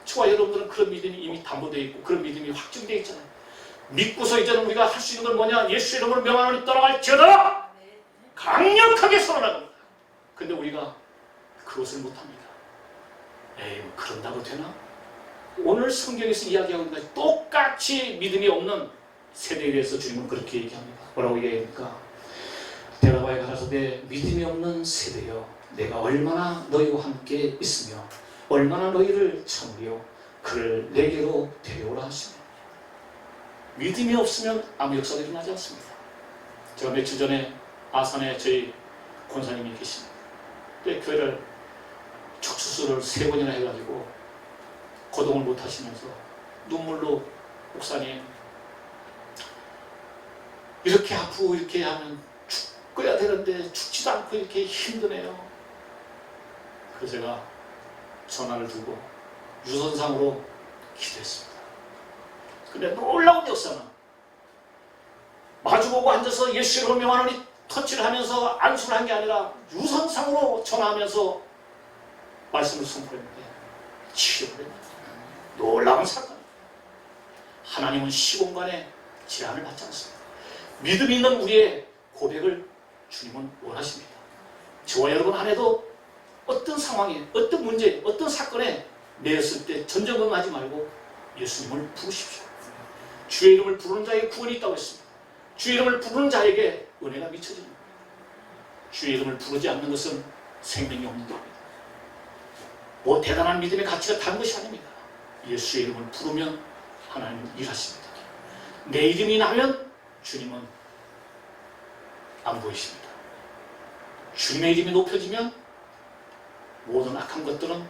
저와 여러분들은 그런 믿음이 이미 담보되어 있고 그런 믿음이 확정되어 있잖아요. 믿고서 이제는 우리가 할 수 있는 건 뭐냐? 예수의 이름으로 명하노니 떠나갈지어다! 강력하게 선언합니다. 근데 우리가 그것을 못합니다. 에이, 뭐 그런다고 되나? 오늘 성경에서 이야기하고 있는 것이 똑같이 믿음이 없는 세대에 대해서 주님은 그렇게 얘기합니다. 뭐라고 얘기합니까? 데라바에 가서 내 믿음이 없는 세대여, 내가 얼마나 너희와 함께 있으며 얼마나 너희를 참으려 그를 내게로 데려오라 하시며 믿음이 없으면 아무 역사가 일어나지 않습니다. 제가 며칠 전에 아산에 저희 권사님이 계십니다. 그때 교회를 척수술을 3번이나 해가지고 거동을 못 하시면서 눈물로 목사님 이렇게 아프고 이렇게 하면 죽어야 되는데 죽지도 않고 이렇게 힘드네요. 그래서 제가 전화를 두고 유선상으로 기도했습니다. 근데 놀라운 역사는 마주보고 앉아서 예수를 명하노니 터치를 하면서 안수를 한 게 아니라 유선상으로 전화하면서 말씀을 선포했는데 치료를 했습니다. 놀라운 사건. 하나님은 시공간에 제한을 받지 않습니다. 믿음 있는 우리의 고백을 주님은 원하십니다. 저와 여러분 안에도 어떤 상황에, 어떤 문제, 어떤 사건에 매였을 때 전전긍긍하지 말고 예수님을 부르십시오. 주의 이름을 부르는 자에게 구원이 있다고 했습니다. 주의 이름을 부르는 자에게 은혜가 미쳐집니다. 주의 이름을 부르지 않는 것은 생명이 없는 겁니다. 뭐 대단한 믿음의 가치가 다른 것이 아닙니다. 예수의 이름을 부르면 하나님은 일하십니다. 내 이름이 나면 주님은 안 보이십니다. 주님의 이름이 높여지면 모든 악한 것들은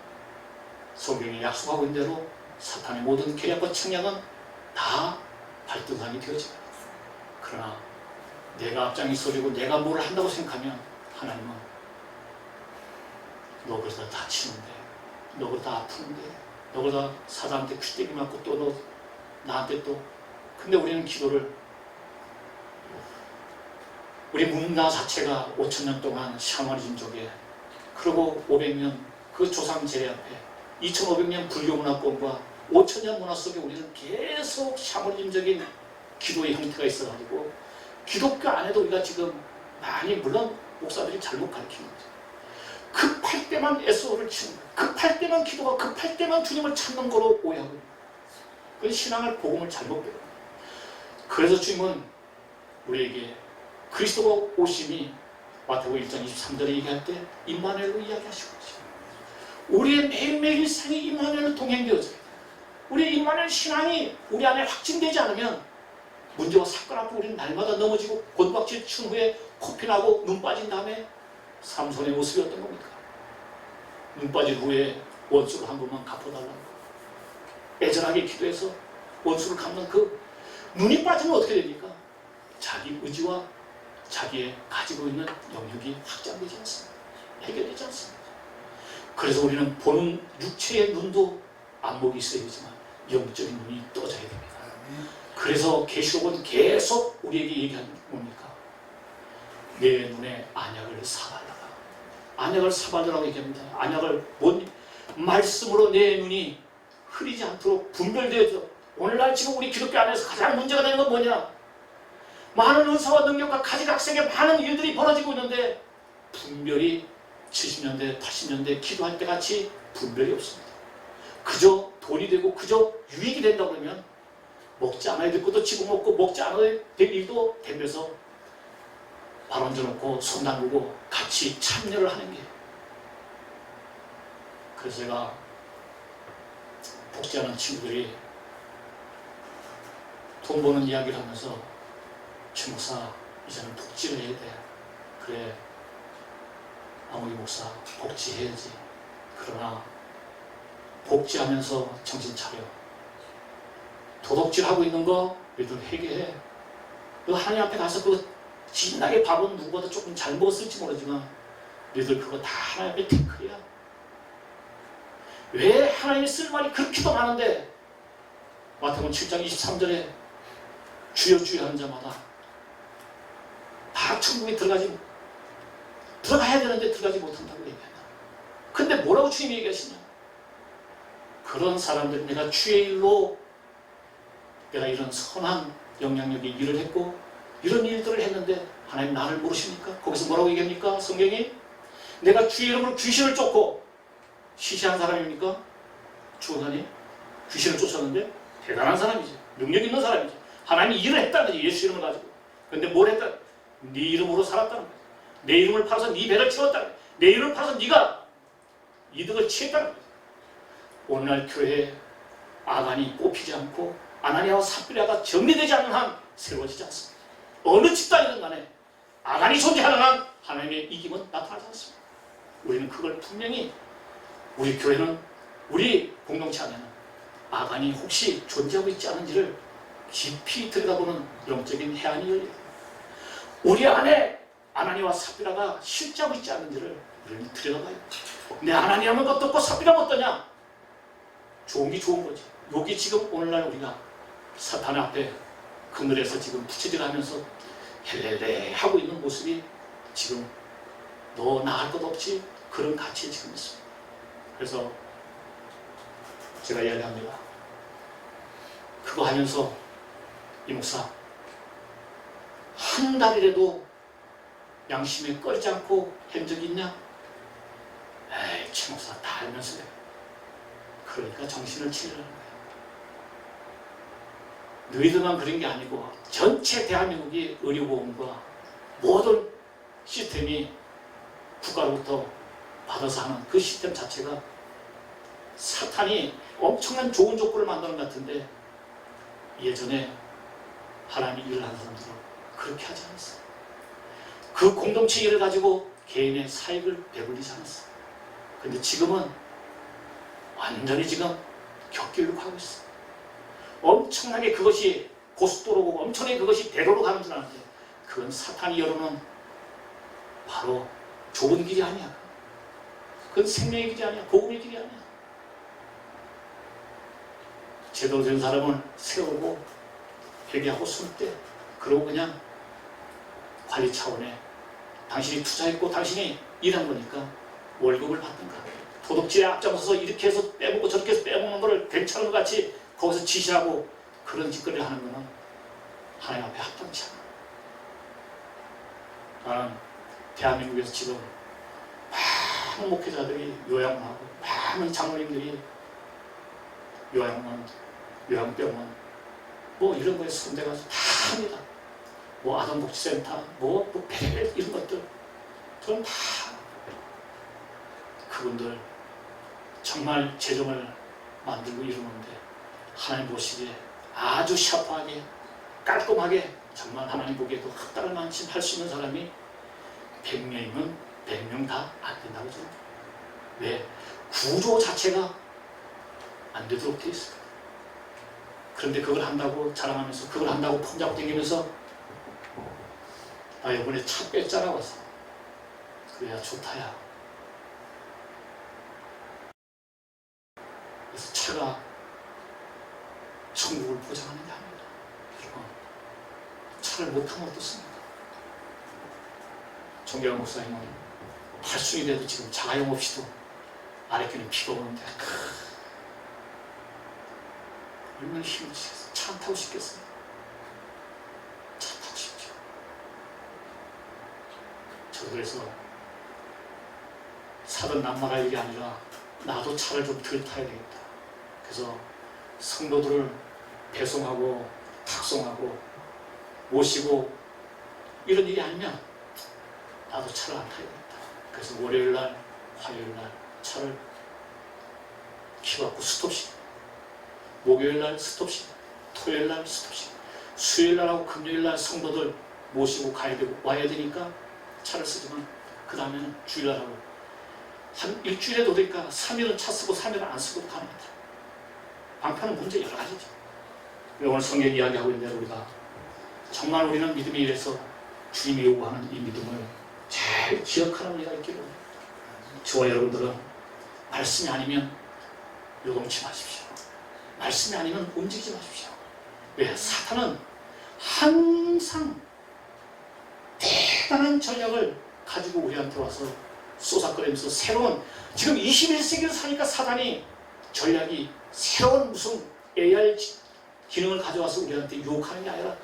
성경이 약속하고 있는 대로 사탄의 모든 계략과 책략은 다 발등상이 되어집니다. 그러나 내가 앞장이 서리고 내가 뭘 한다고 생각하면 하나님은 너 그러다 다치는데, 너 그러다 아프는데, 너 그러다 사자한테 귀때기 맞고 또 너 나한테 또. 근데 우리는 기도를, 우리 문화 자체가 5,000년 동안 샤머니즘족에, 그리고 500년 그 조상 제례 앞에 2,500년 불교 문화권과 5,000년 문화 속에 우리는 계속 샤머니즘적인 기도의 형태가 있어가지고 기독교 안에도 우리가 지금 많이, 물론 목사들이 잘못 가르치는 거죠. 급할 때만 SO를 치는 거예요. 급할 때만 기도가, 급할 때만 주님을 찾는 거로 오해하고 있는 거예요. 그 신앙을, 복음을 잘못 배워요. 그래서 주님은 우리에게 그리스도가 오심이 마태복음 1장 23절에 얘기할 때 임마누엘로 이야기하시고 있어요. 우리의 매일매일 일상이 임마누엘로 동행되어져야 돼요. 우리 임마누엘 신앙이 우리 안에 확증되지 않으면 문제와 사건 앞에 우리는 날마다 넘어지고 곤박질 춘 후에 코피 나고 눈 빠진 다음에 삼손의 모습이 어떤 겁니까? 눈 빠진 후에 원수를 한 번만 갚아달라고 애절하게 기도해서 원수를 갚는 그 눈이 빠지면 어떻게 됩니까? 자기 의지와 자기의 가지고 있는 영역이 확장되지 않습니다. 해결되지 않습니다. 그래서 우리는 보는 육체의 눈도 안목이 있어야 되지만 영적인 눈이 떠져야 됩니다. 그래서 계시록은 계속 우리에게 얘기하는 게 뭡니까? 내 눈에 안약을 사발라라. 안약을 사발라라고 얘기합니다. 안약을 말씀으로 내 눈이 흐리지 않도록 분별되어져. 오늘날 지금 우리 기독교 안에서 가장 문제가 되는 건 뭐냐? 많은 은사와 능력과 가지각색의 많은 일들이 벌어지고 있는데 분별이 70년대, 80년대 기도할 때 같이 분별이 없습니다. 그저 돈이 되고 그저 유익이 된다고 그러면 먹지 않아야 될 것도 지금 먹고 먹지 않아야 될 일도 덤벼서 발 얹어놓고 손 담그고 같이 참여를 하는 게. 그래서 제가 복지하는 친구들이 돈 버는 이야기를 하면서 최 목사 이제는 복지를 해야 돼. 그래 아무리 목사 복지해야지. 그러나 복지하면서 정신 차려. 도덕질하고 있는 거 너희들 회개해. 너 하나님 앞에 가서 그 진하게 밥은 누구보다 조금 잘 먹었을지 모르지만 너희들 그거 다 하나님 앞에 태클이야. 왜 하나님이 쓸 말이 그렇게도 많은데 마태복음 7장 23절에 주여 주여 하는 자마다 다 천국에 들어가야 되는데 들어가지 못한다고 얘기한다. 근데 뭐라고 주님이 얘기하시냐? 그런 사람들 내가 주의 일로 내가 이런 선한 영향력의 일을 했고 이런 일들을 했는데 하나님 나를 모르십니까? 거기서 뭐라고 얘기합니까? 성경이 내가 주의 이름으로 귀신을 쫓고 시시한 사람입니까? 주하니 귀신을 쫓았는데 대단한 사람이지. 능력 있는 사람이지. 하나님이 일을 했다는 거지. 예수 이름을 가지고. 근데 뭘 했다? 네 이름으로 살았다는 거지. 내 이름을 팔아서 네 배를 채웠다는 거지. 내 이름을 팔아서 네가 이득을 취했다는 거지. 오늘날 교회에 아간이 뽑히지 않고 아나니아와 삽비라가 정리되지 않는 한 세워지지 않습니다. 어느 집단이든 간에 아간이 존재하는 한 하나님의 이김은 나타나지 않습니다. 우리는 그걸 분명히 우리 교회는 우리 공동체 안에는 아간이 혹시 존재하고 있지 않은지를 깊이 들여다보는 영적인 해안이 열려요. 우리 안에 아나니아와 삽비라가 실제하고 있지 않은지를 우리는 들여다봐요. 근데 아나니아는 어떻고 삽비라는 어떠냐? 좋은 게 좋은 거지. 여기 지금 오늘날 우리가 사탄 앞에 그늘에서 지금 부채질하면서 헬렐레 하고 있는 모습이 지금 너 나을 것 없지? 그런 가치에 지금 있습니다. 그래서 제가 이야기합니다. 그거 하면서 이 목사 한 달이라도 양심에 꺼리지 않고 한 적이 있냐? 에이 최 목사 다 알면서 그래. 그러니까 정신을 차리라는 거예요. 너희들만 그런 게 아니고 전체 대한민국이 의료보험과 모든 시스템이 국가로부터 받아서 하는 그 시스템 자체가 사탄이 엄청난 좋은 조건을 만드는 것 같은데 예전에 하나님이 일을 하는 사람들은 그렇게 하지 않았어요. 그 공동체 일을 가지고 개인의 사익을 배불리지 않았어요. 근데 지금은 완전히 지금 격길로 가고 있어요. 엄청나게 그것이 고속도로고 엄청나게 그것이 대로로 가는 줄 아는데 그건 사탄이 열어놓은 바로 좁은 길이 아니야. 그건 생명의 길이 아니야. 복음의 길이 아니야. 제대로 된 사람을 세우고 회개하고 숨을 때 그러고 그냥 관리 차원에 당신이 투자했고 당신이 일한 거니까 월급을 받든가 도덕질에 앞장서서 이렇게 해서 빼먹고 저렇게 해서 빼먹는 거를 괜찮은 것 같이 거기서 지시하고 그런 짓거리를 하는 거는 하나님 앞에 합당치 않아. 나는 대한민국에서 지금 많은 목회자들이 요양을 하고 많은 장로님들이 요양원, 요양병원 뭐 이런 거에 손대가서 다 합니다. 뭐 아동복지센터, 뭐 별별 이런 것들 저는 다 그분들 정말 재정을 만들고 이루는데 하나님 보시기에 아주 샤프하게 깔끔하게 정말 하나님 보기에도 흑달을 만침 할 수 있는 사람이 100명이면 100명 다 안 된다고 저는. 왜? 구조 자체가 안 되도록 되어 있어요. 그런데 그걸 한다고 자랑하면서 그걸 한다고 폰잡고 다니면서 나 이번에 차 뺐잖아 와서 그래야 좋다야. 그래서 차가 천국을 보장하는 게 아닙니다. 여러분, 차를 못하면 어떻습니까? 정경환 목사님은 8순이 돼도 지금 자가용 없이도 아랫길은 비가 오는데 얼마나 힘드시겠어요? 차 안 타고 싶겠어요? 차 타고 싶죠. 저 그래서 사돈 남말할 일이 아니라 나도 차를 좀 덜 타야 되겠다. 그래서 성도들을 배송하고 탁송하고 모시고 이런 일이 아니면 나도 차를 안 타야겠다. 그래서 월요일날 화요일날 차를 키워갖고 스톱식, 목요일날 스톱식, 토요일날 스톱식, 수요일날하고 금요일날 성도들 모시고 가야 되고 와야 되니까 차를 쓰지만 그 다음에는 주일날 하고 한 일주일에도 되니까 3일은 차 쓰고 3일은 안 쓰고도 가능하다. 방편은 문제 여러 가지죠. 오늘 성경 이야기하고 있는데 우리가 정말 우리는 믿음에 의해서 주님이 요구하는 이 믿음을 잘 기억하는 우리가 있기를 저와 여러분들은 말씀이 아니면 요동치 마십시오. 말씀이 아니면 움직이지 마십시오. 왜? 사탄은 항상 대단한 전략을 가지고 우리한테 와서 쏘삭거리면서 새로운 지금 21세기를 사니까 사단이 전략이 새로운 무슨 AR 기능을 가져와서 우리한테 유혹하는 게 아니라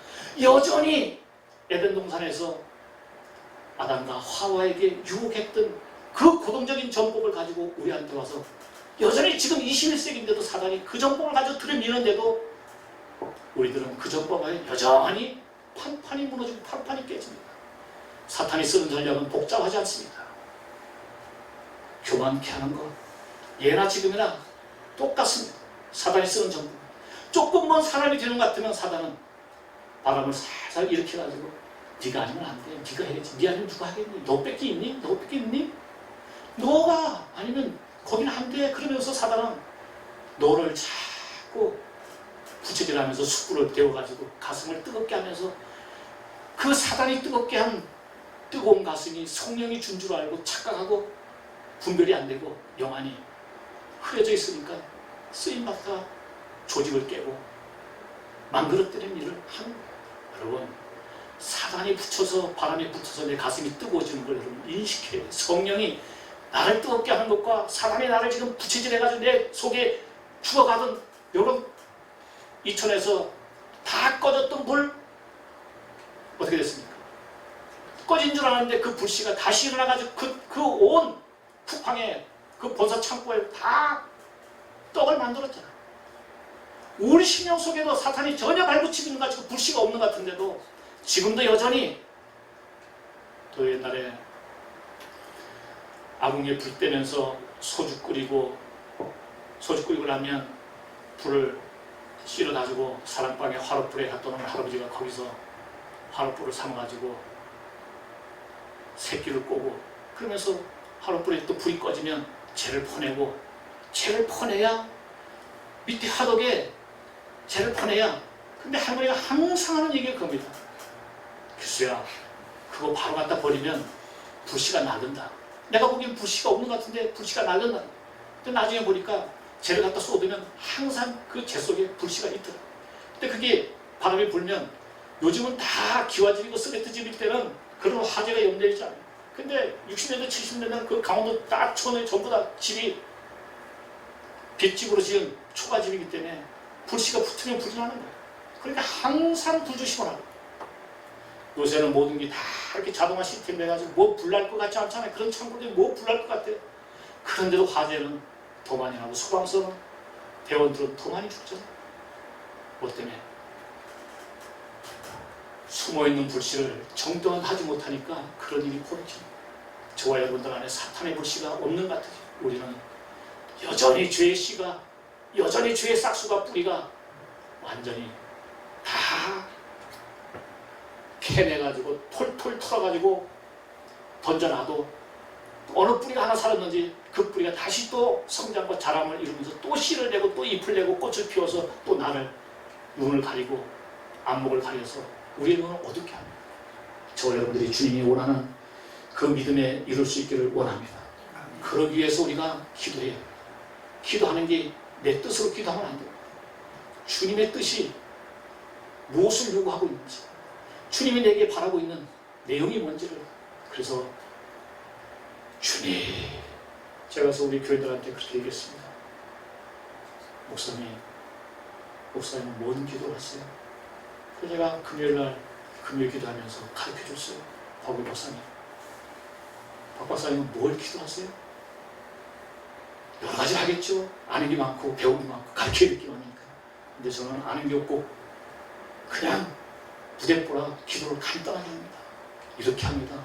여전히 에덴 동산에서 아담과 하와에게 유혹했던 그 고동적인 전법을 가지고 우리한테 와서 여전히 지금 21세기인데도 사단이 그 전법을 가지고 들여미는데도 우리들은 그 전법에 여전히 판판이 무너지고 판판이 깨집니다. 사탄이 쓰는 전략은 복잡하지 않습니다. 교만케 하는 것 예나 지금이나 똑같습니다. 사단이 쓰는 전법 조금만 사람이 되는 것 같으면 사단은 바람을 살살 일으켜가지고 네가 아니면 안 돼. 네가 해야지. 네 아니면 누가 하겠니? 너 뺏기 있니? 너 뺏기 있니? 너가 아니면 거기는 안 돼. 그러면서 사단은 너를 자꾸 부채질하면서 숯불을 데워가지고 가슴을 뜨겁게 하면서 그 사단이 뜨겁게 한 뜨거운 가슴이 성령이 준 줄 알고 착각하고 분별이 안 되고 영안이 흐려져 있으니까 쓰임받다가 조직을 깨고 망그릇뜨리는 일을 하는 거예요. 여러분 사단이 붙여서 바람에 붙어서 내 가슴이 뜨거워지는 걸 여러분 인식해야 돼요. 성령이 나를 뜨겁게 하는 것과 사단이 나를 지금 부채질해가지고 내 속에 죽어가던 여러분 이천에서 다 꺼졌던 불 어떻게 됐습니까? 꺼진 줄 알았는데 그 불씨가 다시 일어나가지고 그 온 쿠팡에 그 본사 창고에 다 떡을 만들었잖아. 우리 심령 속에도 사탄이 전혀 발붙이고 있는 것 같고 불씨가 없는 것 같은데도 지금도 여전히 또 옛날에 아궁이에 불 떼면서 소주 끓이고 나면 불을 실어가지고 사랑방에 화롯불에 갔다 오는 할아버지가 거기서 화롯불을 삼아가지고 새끼를 꼬고 그러면서 화롯불에 또 불이 꺼지면 재를 퍼내고 재를 퍼내야 밑에 화덕에 재를 퍼내야 근데 할머니가 항상 하는 얘기가 그겁니다. 교수야 그거 바로 갖다 버리면 불씨가 나른다. 내가 보기엔 불씨가 없는 것 같은데 불씨가 나른다. 근데 나중에 보니까 재를 갖다 쏟으면 항상 그 재 속에 불씨가 있더라. 근데 그게 바람이 불면 요즘은 다 기와집이고 스레트집일 때는 그런 화재가 염려되지 않아요. 근데 60년대 70년대는 그 강원도 딱 촌에 전부 다 집이 빗집으로 지은 초가집이기 때문에 불씨가 붙으면 불이 나는 거예요. 그러니까 항상 불조심을 하고 요새는 모든 게 다 이렇게 자동화 시스템 해가지고 뭐 불날 것 같지 않잖아요. 그런 창고들이 뭐 불날 것 같아요. 그런데도 화재는 더 많이 나고 소방서는 대원들은 더 많이 죽잖아요. 뭐 때문에? 숨어있는 불씨를 정돈하지 못하니까 그런 일이 벌어집니다. 저와 여러분들 안에 사탄의 불씨가 없는 것 같아요. 우리는 여전히 죄의 씨가, 여전히 죄의 싹수가, 뿌리가 완전히 다 캐내가지고 톨톨 털어가지고 던져놔도 어느 뿌리가 하나 살았는지 그 뿌리가 다시 또 성장과 자람을 이루면서 또 씨를 내고 또 잎을 내고 꽃을 피워서 또 나를, 눈을 가리고 안목을 가려서 우리의 눈을 어둡게 합니다. 저 여러분들이 주님이 원하는 그 믿음에 이룰 수 있기를 원합니다. 그러기 위해서 우리가 기도해요. 기도하는 게 내 뜻으로 기도하면 안 돼요. 주님의 뜻이 무엇을 요구하고 있는지, 주님이 내게 바라고 있는 내용이 뭔지를, 그래서 주님, 제가 그래서 우리 교회들한테 그렇게 얘기했습니다. 목사님은 뭔 기도를 하세요? 그래서 제가 금요일 기도하면서 가르쳐 줬어요. 박 박사님은 뭘 기도하세요? 여러 가지 하겠죠. 아는 게 많고 배우는 게 많고 가르쳐야 될 게 많으니까. 근데 저는 아는 게 없고 그냥 부대보라 기도를 간단하게 합니다. 이렇게 합니다.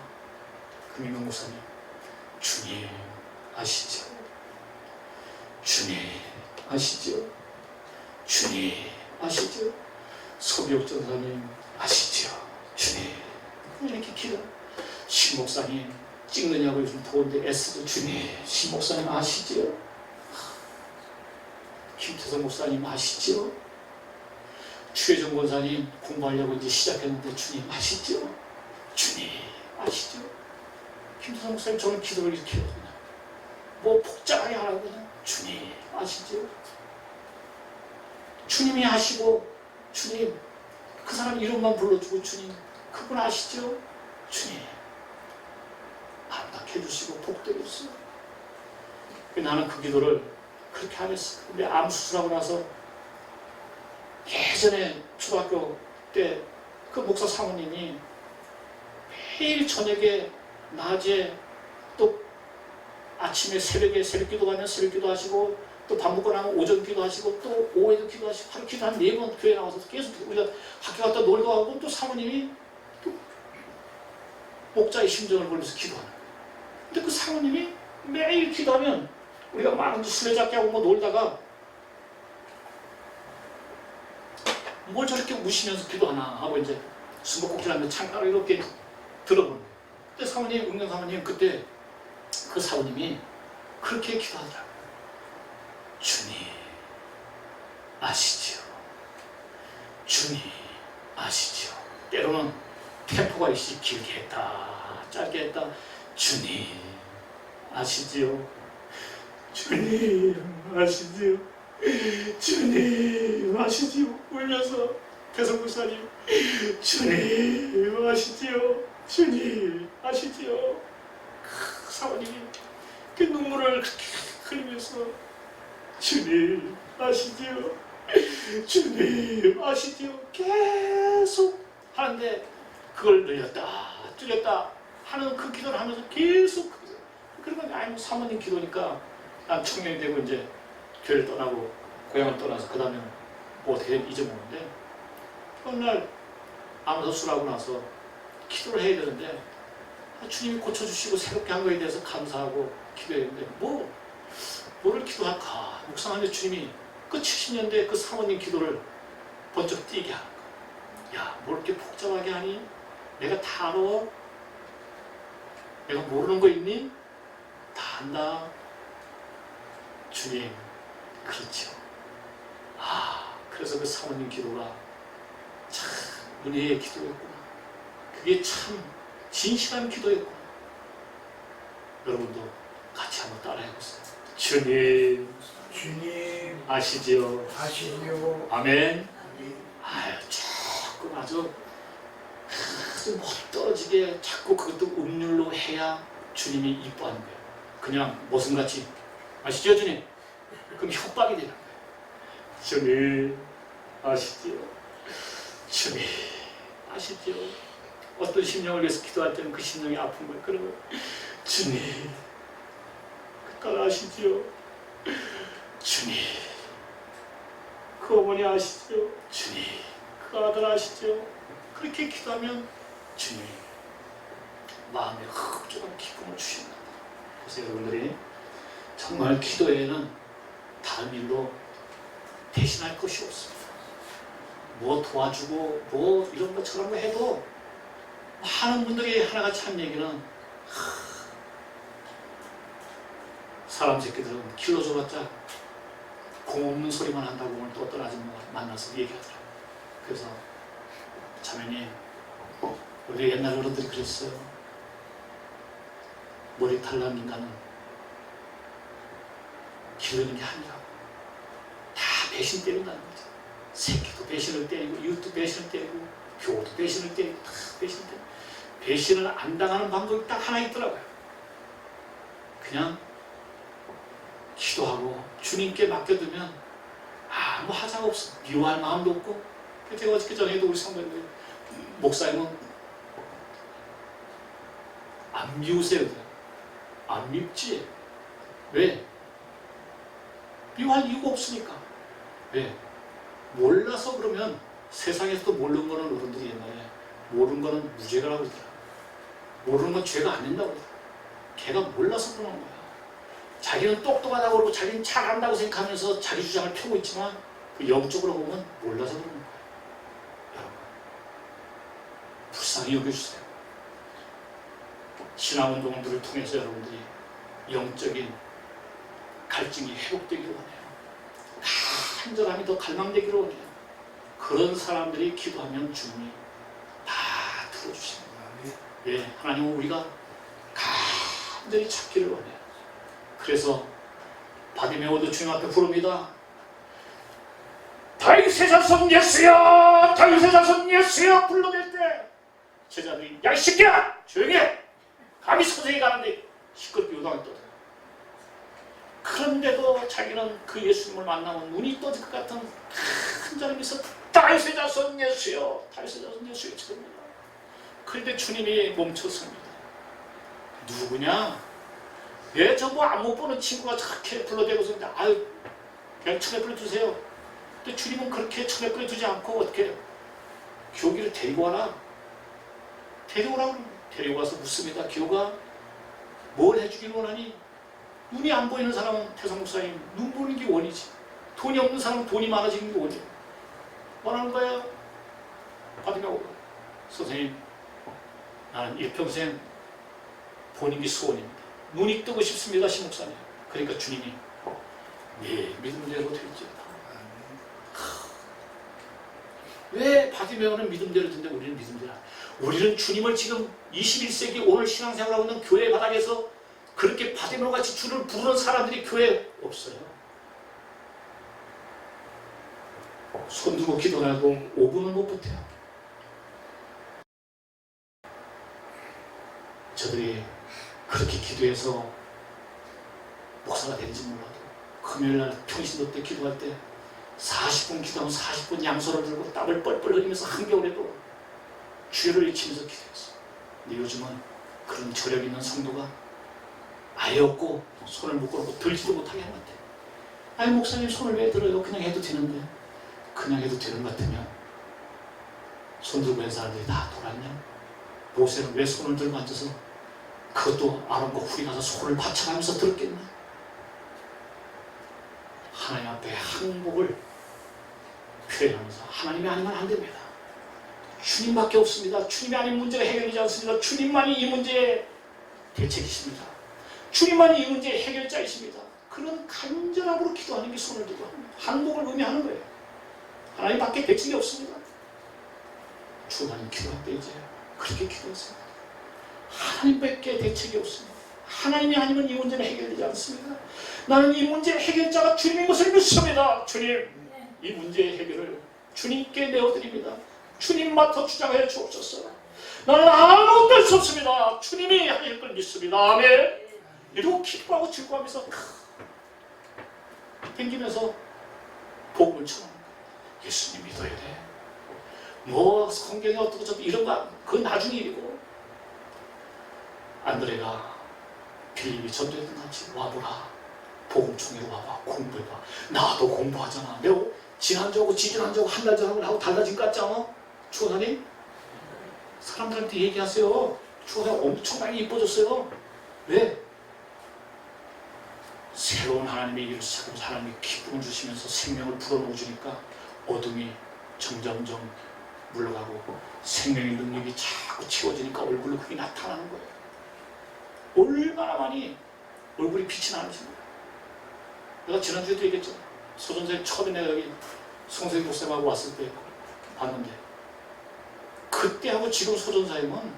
금인경 목사님, 주님 아시죠? 주님 아시죠? 주님 아시죠? 서비옥 전사님 아시죠? 주님. 이렇게 기도. 신 목사님 찍느냐고 요즘 더운데 애쓰죠. 주님. 신 목사님 아시죠? 김태성 목사님 아시죠? 최정 권사님 공부하려고 이제 시작했는데 주님 아시죠? 주님 아시죠? 김태성 목사님 저는 기도를 이렇게 해요. 그냥 뭐 복잡하게 하라고 그냥 주님 아시죠? 주님이 아시고, 주님 그 사람 이름만 불러주고, 주님 그분 아시죠? 주님 안락해 주시고 복되게 해주세요. 나는 그 기도를 그렇게 안 했어. 근데 암 수술하고 나서 예전에 초등학교 때 그 목사 사모님이 매일 저녁에, 낮에, 또 아침에 새벽에 새벽 기도 가면 새벽 기도 하시고, 또 밥 먹고 나면 오전 기도 하시고, 또 오후에도 기도하시고, 하루 기도 한 4번 교회 나와서 계속 우리가 학교 갔다 놀러 가고, 또 사모님이 또 목자의 심정을 보면서 기도하는 거예요. 근데 그 사모님이 매일 기도하면 우리가 많은 술래잡기 하고 뭐 놀다가 뭘 저렇게 우시면서 기도하나 하고 이제 숨바꼭질 하면 창가로 이렇게 들어보는 거예요. 근데 사모님, 은경 사모님 그때 그 사모님이 그렇게 기도하더라고요. 주님 아시죠? 주님 아시죠? 때로는 템포가 있이 길게 했다, 짧게 했다. 주님 아시지요? 주님 아시지요? 주님 아시지요? 울면서 대성부사님, 주님 아시지요? 주님 아시지요? 사모님이 그 눈물을 그렇게 흘리면서 주님 아시지요? 주님 아시지요? 계속 하는데 그걸 늘렸다 줄였다 하는 그 기도를 하면서 계속 그러면 아니 사모님 기도니까 난 청년이 되고 이제 교회를 떠나고 고향을 떠나서 그 다음에 뭐 어떻게 잊어먹는데 어느 날 암 수술하고 나서 기도를 해야 되는데 주님이 고쳐주시고 새롭게 한 거에 대해서 감사하고 기도했는데 뭐를 기도할까? 묵상하는데 주님이 그 70년대 그 사모님 기도를 번쩍 뛰게 하는 거야. 야, 뭘 이렇게 복잡하게 하니? 내가 다 알아? 내가 모르는 거 있니? 다 안다. 주님, 그렇죠. 그래서 그 사모님 기도가 참 은혜의 기도였구나. 그게 참 진실한 기도였구나. 여러분도 같이 한번 따라해보세요. 주님 아시지요? 아멘. 조금 아주 멋떨어지게 자꾸 그것도 음률로 해야 주님이 이뻐하는 거예요. 그냥 모순같이 아시죠 주님? 그럼 협박이 되는 거예요. 주님 아시지요? 주님 아시지요? 어떤 심령을 위해서 기도할 때는 그 심령이 아픈 거예요. 그러면 주님 그 딸 아시지요? 주님 그 어머니 아시지요? 주님 그 아들 아시죠? 그렇게 기도하면 주님 마음에 흡족한 기쁨을 주신다. 그래서 여러분들이 정말 기도에는 다른 일로 대신할 것이 없습니다. 뭐 도와주고 뭐 이런 거 저런 거 해도 많은 분들이 하나같이 한 얘기는 사람 새끼들은 길로 줘봤자 공 없는 소리만 한다고 오늘 또 어떤 아줌마가 만나서 얘기하더라고요. 그래서 자매님, 우리 옛날 어른들이 그랬어요. 머리 탈난 인간은 기르는 게 아니라고. 다 배신 때린다는 거죠. 새끼도 배신을 때리고 이웃도 배신을 때리고 교우도 배신을 때리고 다 배신을 때리고 배신을 안 당하는 방법이 딱 하나 있더라고요. 그냥 기도하고 주님께 맡겨두면 아무 하자가 없어. 미워할 마음도 없고. 제가 어저께 전에도 우리 성도님들 목사님은 안 미우세요. 안 밉지. 왜? 미워할 이유가 없으니까. 왜? 몰라서. 그러면 세상에서도 모르는 거는 어른들이 옛날에 모르는 거는 무죄라고 그러더라. 모르는 건 죄가 안 된다고 그러더라. 걔가 몰라서 그러는 거야. 자기는 똑똑하다고 그러고 자기는 잘한다고 생각하면서 자기 주장을 펴고 있지만 그 영적으로 보면 몰라서 그러는 거예요. 여러분, 불쌍히 여겨주세요. 신앙운동들을 통해서 여러분들이 영적인 갈증이 회복되기를 원해요. 간절함이 더 갈망되기를 원해요. 그런 사람들이 기도하면 주님이 다 들어주십니다. 왜? 하나님은 우리가 간절히 찾기를 원해요. 그래서 바디메오도 주님 앞에 부릅니다. 다윗의 자손 예수여, 다윗의 자손 예수여 불러댈 때 제자들이 야 이 새끼야 조용히 해. 감히 서생이 가는데 시끄럽게 요동을 떠들어요. 그런데도 자기는 그 예수님을 만나면 눈이 떠질 것 같은 큰 자람이 있어. 다윗의 자손 예수여, 다윗의 자손 예수여 쳐듭니다. 그런데 주님이 멈췄습니다. 누구냐? 예, 저 뭐 안 못 보는 친구가 저렇게 불러대고서 아유 그냥 천에 뿌려주세요. 근데 주님은 그렇게 천에 뿌려주지 않고 어떻게 교기를 데리고 와라. 데리고 와서 묻습니다. 교가 뭘 해주길 원하니? 눈이 안 보이는 사람은 태상 목사님 눈 보는 게 원이지. 돈이 없는 사람은 돈이 많아지는 게 원이에요. 원하는 거예요. 받으면 선생님 나는 일평생 보는 게 소원입니다. 눈이 뜨고 싶습니다. 신 목사님. 그러니까 주님이 네 믿음대로 될지어다. 왜 바디메오는 믿음대로 된데 우리는 믿음대로 안 돼? 우리는 주님을 지금 21세기 오늘 신앙생활하고 있는 교회 바닥에서 그렇게 바디메오 같이 주를 부르는 사람들이 교회에 없어요. 손 들고 기도해도 5분은 못 버텨요. 저들이 그렇게 기도해서 목사가 되는지 몰라도 금요일날 평신도 때 기도할 때 40분 기도하면 40분 양손을 들고 땀을 뻘뻘 흘리면서 한겨울에도 주여를 외치면서 기도했어. 근데 요즘은 그런 저력 있는 성도가 아예 없고 손을 묶어놓고 들지도 못하게 한 것 같아요. 아니 목사님 손을 왜 들어요? 그냥 해도 되는데. 그냥 해도 되는 것 같으면 손 들고 있는 사람들이 다 돌았냐? 모세는 왜 손을 들고 앉아서 그것도 아론과 훌이 가서 손을 받쳐가면서 들었겠나? 하나님 앞에 항복을 표현하면서 하나님이 아니면 안 됩니다. 주님밖에 없습니다. 주님이 아닌 문제가 해결되지 않습니다. 주님만이 이 문제의 대책이십니다. 주님만이 이 문제의 해결자이십니다. 그런 간절함으로 기도하는 게 손을 들고 합니다. 항복을 의미하는 거예요. 하나님밖에 대책이 없습니다. 주님 기도할 때 이제 그렇게 기도하세요. 하나님밖에 대책이 없습니다. 하나님이 아니면 이 문제는 해결되지 않습니다. 나는 이 문제의 해결자가 주님인 것을 믿습니다. 주님, 이 문제의 해결을 주님께 내어드립니다. 주님 맡아 주장해 주옵소서. 나는 아무것도 할 수 없습니다. 주님이 하실 걸 믿습니다. 아멘. 이러고 기뻐하고 즐거워하면서 댕기면서 복음을 전합니다. 예수님 믿어야 돼. 뭐 성경이 어떻고 저떻고 이런 거 그건 나중 일이고. 안드레가 빌립이 전도했던 같이 와보라. 복음총회로 와봐. 공부해봐. 나도 공부하잖아. 내가 지난주하고 지지난주하고 한 달 전하고 하고 달라진 것 같지 않아? 추호사님? 사람들한테 얘기하세요. 추호사 엄청나게 이뻐졌어요. 왜? 새로운 하나님의 일을 시작하면서 하나님이 기쁨을 주시면서 생명을 불어넣어 주니까 어둠이 점점점 물러가고 생명의 능력이 자꾸 채워지니까 얼굴로 그게 나타나는 거예요. 얼마나 많이 얼굴이 빛이 나는지 몰라요. 내가 지난주에도 얘기했죠. 소전사님 처음에 내가 여기 송세기 목사님하고 왔을 때 봤는데 그때하고 지금 소전사님은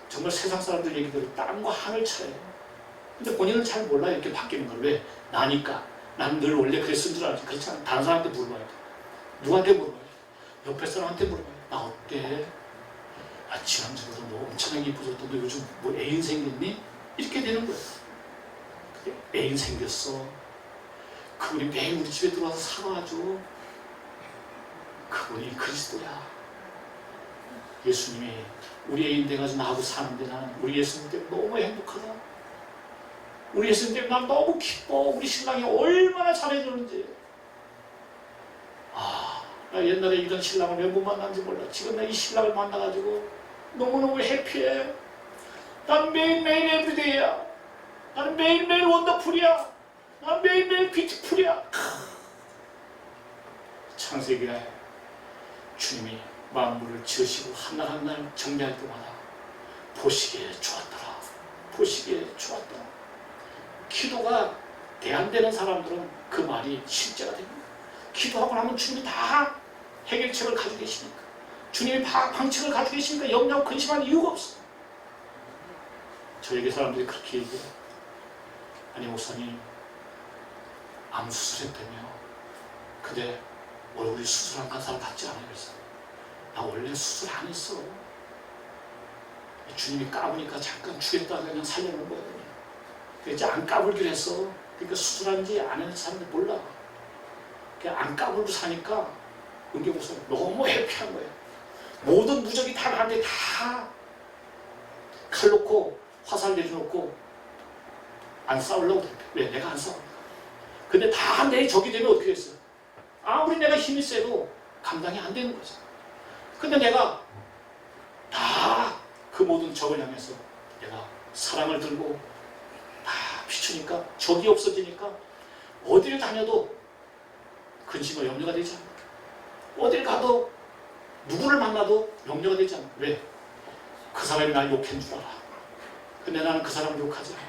정말 세상 사람들 얘기대로 땅과 하늘 차이에요. 근데 본인은 잘 몰라요. 이렇게 바뀌는 걸. 왜? 나니까. 난 늘 원래 그랬을 줄 알았지. 그렇지 않아. 다른 사람한테 물어봐야 돼. 누구한테 물어봐야 돼. 옆에 사람한테 물어봐야 돼. 나 어때? 아, 지난주보다 너 엄청나게 이뻐졌다. 너 요즘 뭐 애인 생겼니? 이렇게 되는 거예요. 근데 애인 생겼어. 그분이 매일 우리 집에 들어와서 사과하죠. 그분이 그리스도야. 예수님이 우리 애인 돼가지고 나하고 사는데 나는 우리 예수님 때문에 너무 행복하다. 우리 예수님 때문에 난 너무 기뻐. 우리 신랑이 얼마나 잘해주는지. 나 옛날에 이런 신랑을 왜 못 만났는지 몰라. 지금 나 이 신랑을 만나가지고 너무너무 해피해. 난 매일매일 에브리데이야. 나는 매일매일 원더풀이야. 난 매일매일 뷰티풀이야. 창세기에 주님이 만물을 지으시고 한날 한날 정리할 때마다 보시기에 좋았더라. 보시기에 좋았더라. 기도가 대안되는 사람들은 그 말이 실제가 됩니다. 기도하고 나면 주님이 다 해결책을 가지고 계시니까, 주님이 다 방책을 가지고 계시니까 염려하고 근심할 이유가 없어. 저에게 사람들이 그렇게 얘기해요. 아니 목사님, 암 수술했다며. 근데 얼굴이 수술한 사람 같지 않아요. 그래서 나 원래 수술 안 했어. 주님이 까보니까 잠깐 죽겠다 그냥 살려놓은 거예요. 이제 안 까불기로 했어. 그러니까 수술한지 안 했는지 사람들 몰라. 그냥 안 까불고 사니까 은경 목사님 너무 해피한 거예요. 모든 무적이 다 나한테 다 칼 놓고 화살 내려놓고 안 싸우려고 그래. 왜? 내가 안 싸워. 근데 다 내 적이 되면 어떻게 했어요? 아무리 내가 힘이 세도 감당이 안 되는 거죠. 근데 내가 다 그 모든 적을 향해서 내가 사랑을 들고 다 비추니까 적이 없어지니까 어디를 다녀도 근심과 염려가 되지 않아. 어딜 가도 누구를 만나도 염려가 되지 않아. 왜? 그 사람이 날 욕한 줄 알아. 근데 나는 그 사람을 욕하지 않아.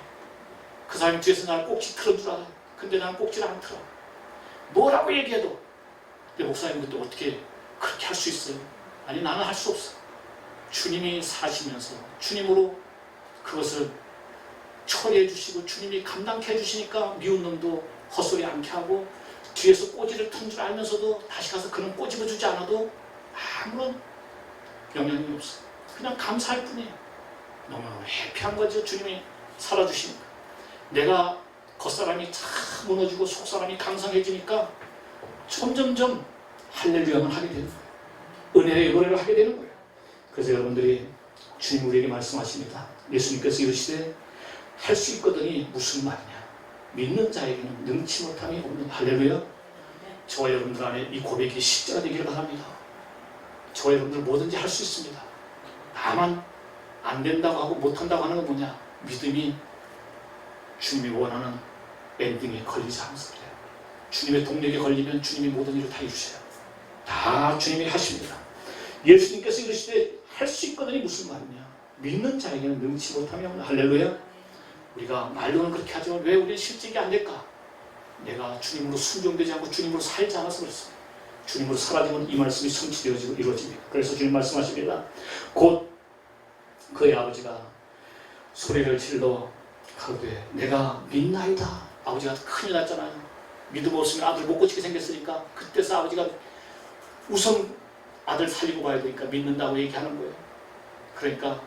그 사람이 뒤에서 나를 꼭지 틀은 줄 알아. 근데 나는 꼭지를 안 틀어. 뭐라고 얘기해도. 근데 목사님 그때 어떻게 그렇게 할 수 있어요? 아니 나는 할 수 없어. 주님이 사시면서 주님으로 그것을 처리해 주시고 주님이 감당케 해주시니까 미운 놈도 헛소리 않게 하고 뒤에서 꼬지를 튼 줄 알면서도 다시 가서 그런 꼬집어 주지 않아도 아무런 영향이 없어. 그냥 감사할 뿐이에요. 너무너무 해피한 거죠. 주님이 살아주시니까. 내가 겉사람이 참 무너지고 속사람이 강성해지니까 점점점 할렐루야만 하게 되는 거예요. 은혜의 노래를 하게 되는 거예요. 그래서 여러분들이 주님 우리에게 말씀하십니다. 예수님께서 이르시되 할 수 있거든이 무슨 말이냐. 믿는 자에게는 능치 못함이 없는. 할렐루야. 저와 여러분들 안에 이 고백이 실제가 되기를 바랍니다. 저와 여러분들 뭐든지 할 수 있습니다. 다만 안 된다고 하고 못한다고 하는 건 뭐냐. 믿음이 주님이 원하는 엔딩에 걸리지 않아서 그래요. 주님의 동력에 걸리면 주님이 모든 일을 다 이루셔요. 다 주님이 하십니다. 예수님께서 이르시되 할 수 있거든이 무슨 말이냐. 믿는 자에게는 능치 못함이 없는. 할렐루야. 우리가 말로는 그렇게 하지만 왜 우리는 실직이 안 될까? 내가 주님으로 순종되지 않고 주님으로 살지 않아서 그렇습니다. 주님으로 사라지면 이 말씀이 성취되어지고 이루어집니다. 그래서 주님 말씀하십니다. 곧 그의 아버지가 소리를 질러 가로되 내가 믿나이다. 아버지가 큰일 났잖아요. 믿음 없으면 아들 못 고치게 생겼으니까 그때서 아버지가 우선 아들 살리고 가야 되니까 믿는다고 얘기하는 거예요. 그러니까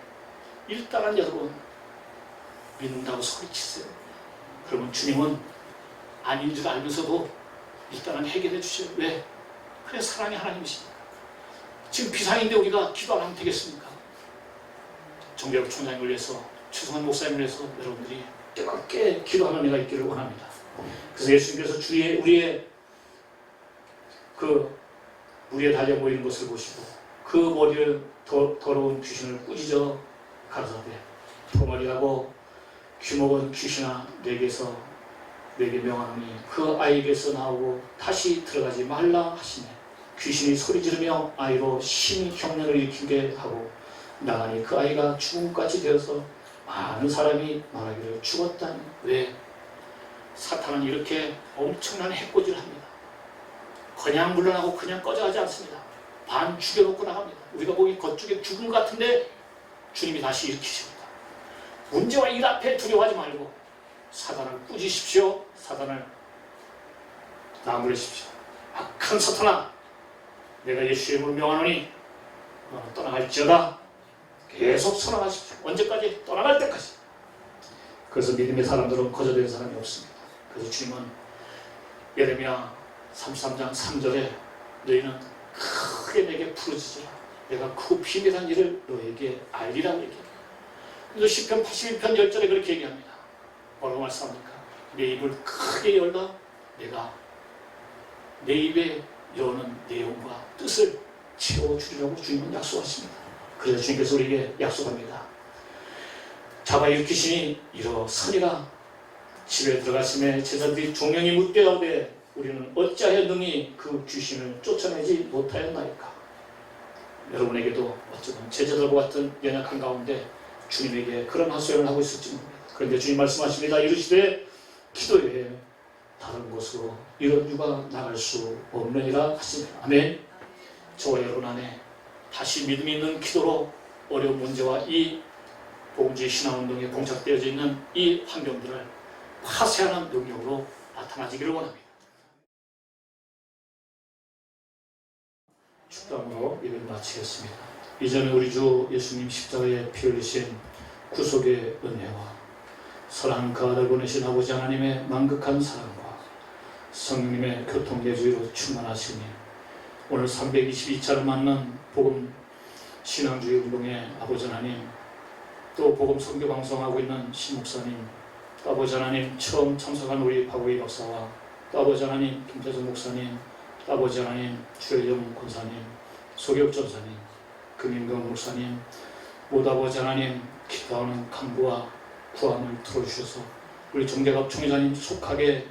일단은 여러분 믿는다고 소리치세요. 그러면 주님은 아닌 줄 알면서도 일단은 해결해 주셔요. 왜? 그래 사랑의 하나님이시니까. 지금 비상인데 우리가 기도 안 하면 되겠습니까? 정대국 총장님을 위해서, 최승환 목사님을 위해서 여러분들이 뜨겁게 기도하는 은혜가 있기를 원합니다. 그래서 예수님께서 무리에 달려 모이는 것을 보시고 그 머리를 더러운 귀신을 꾸짖어 가로사대 덩어리하고 귀먹은 귀신아 내게서 내게 명하노니 그 아이에게서 나오고 다시 들어가지 말라 하시네. 귀신이 소리 지르며 아이로 심히 경련을 일으키게 하고 나가니 그 아이가 죽음까지 되어서 많은 사람이 말하기를 죽었다니. 왜? 사탄은 이렇게 엄청난 해코지를 합니다. 그냥 물러나고 그냥 꺼져가지 않습니다. 반 죽여놓고 나갑니다. 우리가 보기 겉쪽에 죽은 것 같은데 주님이 다시 일으키십니다. 문제와 일 앞에 두려워하지 말고 사단을 꾸짖으십시오. 사단을 나무라십시오. 악한 사탄아, 내가 예수의 이름으로 명하노니 떠나갈지어다. 계속 선언하십시오. 언제까지? 떠나갈 때까지. 그래서 믿음의 사람들은 거저되는 사람이 없습니다. 그래서 주님은 예레미야 33장 3절에 너희는 크게 내게 부르짖으라. 내가 그 비밀한 일을 너에게 알리라고 얘기합니다. 그래서 시편 81편 10절에 그렇게 얘기합니다. 뭐라고 말씀합니까? 내 입을 크게 열다 내가 내 입에 여는 내용과 뜻을 채워주리라고 주님은 약속하십니다. 그래서 주님께서 우리에게 약속합니다. 잡아 일으키시니 일어서니라. 집에 들어가심에 제자들이 종영이 묻되어오되 우리는 어찌하여 능히 그 귀신을 쫓아내지 못하였나이까. 여러분에게도 어쩌면 제자들과 같은 연약한 가운데 주님에게 그런 하소연을 하고 있을지 모릅니다. 그런데 주님 말씀하십니다. 이르시되 기도에 다른 곳으로 이런 유가 나갈 수 없느니라 하시니라. 아멘. 저와 여러분 안에 다시 믿음 있는 기도로 어려운 문제와 이 복음주의 신앙운동에 봉착되어져 있는 이 환경들을 파쇄하는 능력으로 나타나지기를 원합니다. 축담으로 예배를 마치겠습니다. 이전에 우리 주 예수님 십자가에 피 흘리신 구속의 은혜와 사랑 그 아들 보내신 아버지 하나님의 만극한 사랑과 성령님의 교통계주의로 충만하시니 오늘 322차를 맞는 복음 신앙주의 운동의 아버지 하나님, 또 복음 선교 방송하고 있는 신 목사님, 또 아버지 하나님 처음 참석한 우리 박우희 박사와 또 아버지 하나님 김태선 목사님, 또 아버지 하나님 주혜정 권사님, 소격 전사님, 금인경 목사님, 모두 아버지 하나님 기도하는 간구와 구함을 들어주셔서 우리 정대갑 총회장님 속하게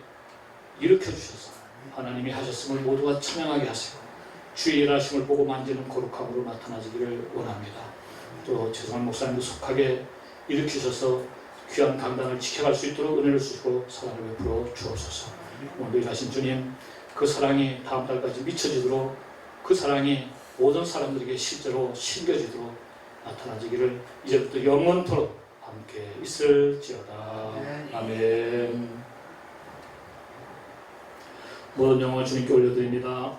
일으켜주셔서 하나님이 하셨음을 모두가 찬양하게 하시고 주의 일하심을 보고 만지는 거룩함으로 나타나지기를 원합니다. 또 최성환 목사님도 속하게 일으키셔서 귀한 강단을 지켜갈 수 있도록 은혜를 주시고 사랑을 베풀어 주옵소서. 오늘도 일하신 주님, 그 사랑이 다음 달까지 미쳐지도록 그 사랑이 모든 사람들에게 실제로 심겨지도록 나타나지기를 이제부터 영원토록 함께 있을지어다. 아멘. 모든 영광을 주님께 올려드립니다.